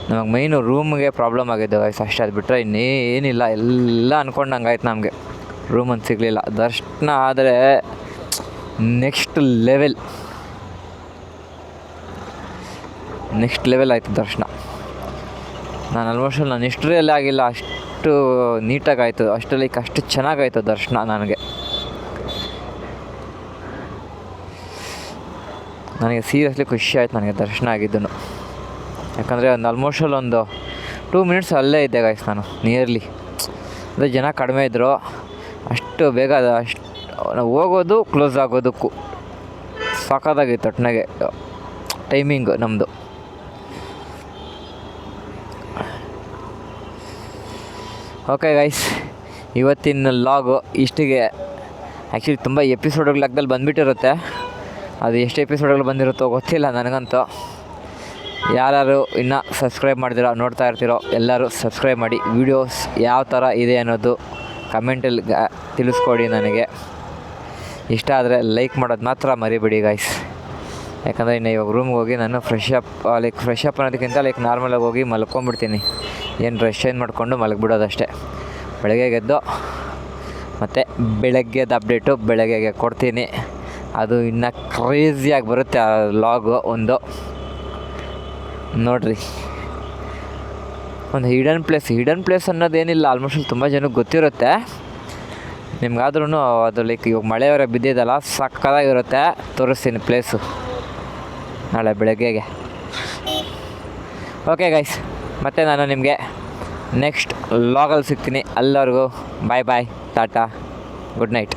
ನಮಗೆ ಮೈನು ರೂಮ್ಗೆ ಪ್ರಾಬ್ಲಮ್ ಆಗಿದ್ದು ಗೈಸ್ ಅಷ್ಟೇ. ಅದು ಬಿಟ್ಟರೆ ಇನ್ನೇನಿಲ್ಲ, ಎಲ್ಲ ಅಂದ್ಕೊಂಡಂಗೆ ಆಯ್ತು ನಮಗೆ. ರೂಮಂತ ಸಿಗಲಿಲ್ಲ. ದರ್ಶನ ಆದರೆ ನೆಕ್ಸ್ಟ್ ಲೆವೆಲ್ ಆಯಿತು ದರ್ಶನ. ನಾನು ಆಲ್ಮೋಸ್ಟ್ ನನ್ನ ಹಿಸ್ಟ್ರಿಯಲ್ಲೇ ಆಗಿಲ್ಲ ಅಷ್ಟು ನೀಟಾಗಿ ಆಯಿತು, ಅಷ್ಟು ಚೆನ್ನಾಗಾಯಿತು ದರ್ಶನ ನನಗೆ ಸೀರಿಯಸ್ಲಿ ಖುಷಿ ಆಯಿತು ನನಗೆ ದರ್ಶನ ಆಗಿದ್ದನು. ಯಾಕಂದರೆ ಆಲ್ಮೋಸ್ಟ್ 2 ಮಿನಿಟ್ಸ್ ಅಲ್ಲೇ ಇದ್ದೆ ಗಾಯ್ಸ್ ನಾನು ನಿಯರ್ಲಿ. ಅದೇ ಜನ ಕಡಿಮೆ ಇದ್ದರು, ಅಷ್ಟು ಬೇಗ ನಾವು ಹೋಗೋದು ಕ್ಲೋಸ್ ಆಗೋದಕ್ಕೂ ಸಾಕಾಗಿತ್ತು ಒಟ್ಟಿನಾಗೆ ಟೈಮಿಂಗ್ ನಮ್ಮದು. ಓಕೆ ಗೈಸ್, ಇವತ್ತಿನ ಲಾಗು ಇಷ್ಟಿಗೆ. ಆ್ಯಕ್ಚುಲಿ ತುಂಬ ಎಪಿಸೋಡ್ಗಳ ಲೆಕ್ಕದಲ್ಲಿ ಬಂದುಬಿಟ್ಟಿರುತ್ತೆ, ಅದು ಎಷ್ಟು ಎಪಿಸೋಡ್ಗಳು ಬಂದಿರುತ್ತೋ ಗೊತ್ತಿಲ್ಲ ನನಗಂತೂ. ಯಾರು ಇನ್ನೂ ಸಬ್ಸ್ಕ್ರೈಬ್ ಮಾಡ್ದಿರೋ ನೋಡ್ತಾ ಇರ್ತೀರೋ ಎಲ್ಲರೂ ಸಬ್ಸ್ಕ್ರೈಬ್ ಮಾಡಿ. ವೀಡಿಯೋಸ್ ಯಾವ ಥರ ಇದೆ ಅನ್ನೋದು ಕಮೆಂಟಲ್ಲಿ ತಿಳಿಸ್ಕೊಡಿ ನನಗೆ. ಇಷ್ಟ ಆದರೆ ಲೈಕ್ ಮಾಡೋದು ಮಾತ್ರ ಮರಿಬೇಡಿ ಗಾಯ್ಸ್. ಯಾಕಂದರೆ ಇನ್ನು ಇವಾಗ ರೂಮ್ಗೆ ಹೋಗಿ ನಾನು ಫ್ರೆಶ್ ಅಪ್ ಅನ್ನೋದಕ್ಕಿಂತ ನಾರ್ಮಲಾಗಿ ಹೋಗಿ ಮಲ್ಕೊಂಡ್ಬಿಡ್ತೀನಿ. ಏನು ಡ್ರೆಸ್ ಚೇಂಜ್ ಮಾಡಿಕೊಂಡು ಮಲಗಿಬಿಡೋದಷ್ಟೇ. ಬೆಳಗ್ಗೆ ಎದ್ದು ಮತ್ತು ಬೆಳಗ್ಗೆದು ಅಪ್ಡೇಟು ಬೆಳಗ್ಗೆಗೆ ಕೊಡ್ತೀನಿ. ಅದು ಇನ್ನೂ ಕ್ರೇಜಿಯಾಗಿ ಬರುತ್ತೆ ಆ ಲಾಗು. ಒಂದು ನೋಡಿರಿ, ಒಂದು ಹಿಡನ್ ಪ್ಲೇಸ್ ಅನ್ನೋದೇನಿಲ್ಲ, ಆಲ್ಮೋಸ್ಟ್ ತುಂಬ ಜನಕ್ಕೆ ಗೊತ್ತಿರುತ್ತೆ. ನಿಮ್ಗಾದ್ರೂ ಅದು ಇವಾಗ ಮಳೆಯವರ ಬಿದ್ದಿದ್ದಲ್ಲ, ಸಕ್ಕತ್ತಾಗಿರುತ್ತೆ. ತೋರಿಸ್ತೀನಿ ಪ್ಲೇಸು ನಾಳೆ ಬೆಳಗ್ಗೆಗೆ. ಓಕೆ ಗೈಸ್, ಮತ್ತು ನಾನು ನಿಮಗೆ ನೆಕ್ಸ್ಟ್ ಲಾಗಲ್ಲಿ ಸಿಗ್ತೀನಿ. ಎಲ್ಲರಿಗೂ ಬಾಯ್, ಟಾಟಾ, ಗುಡ್ ನೈಟ್.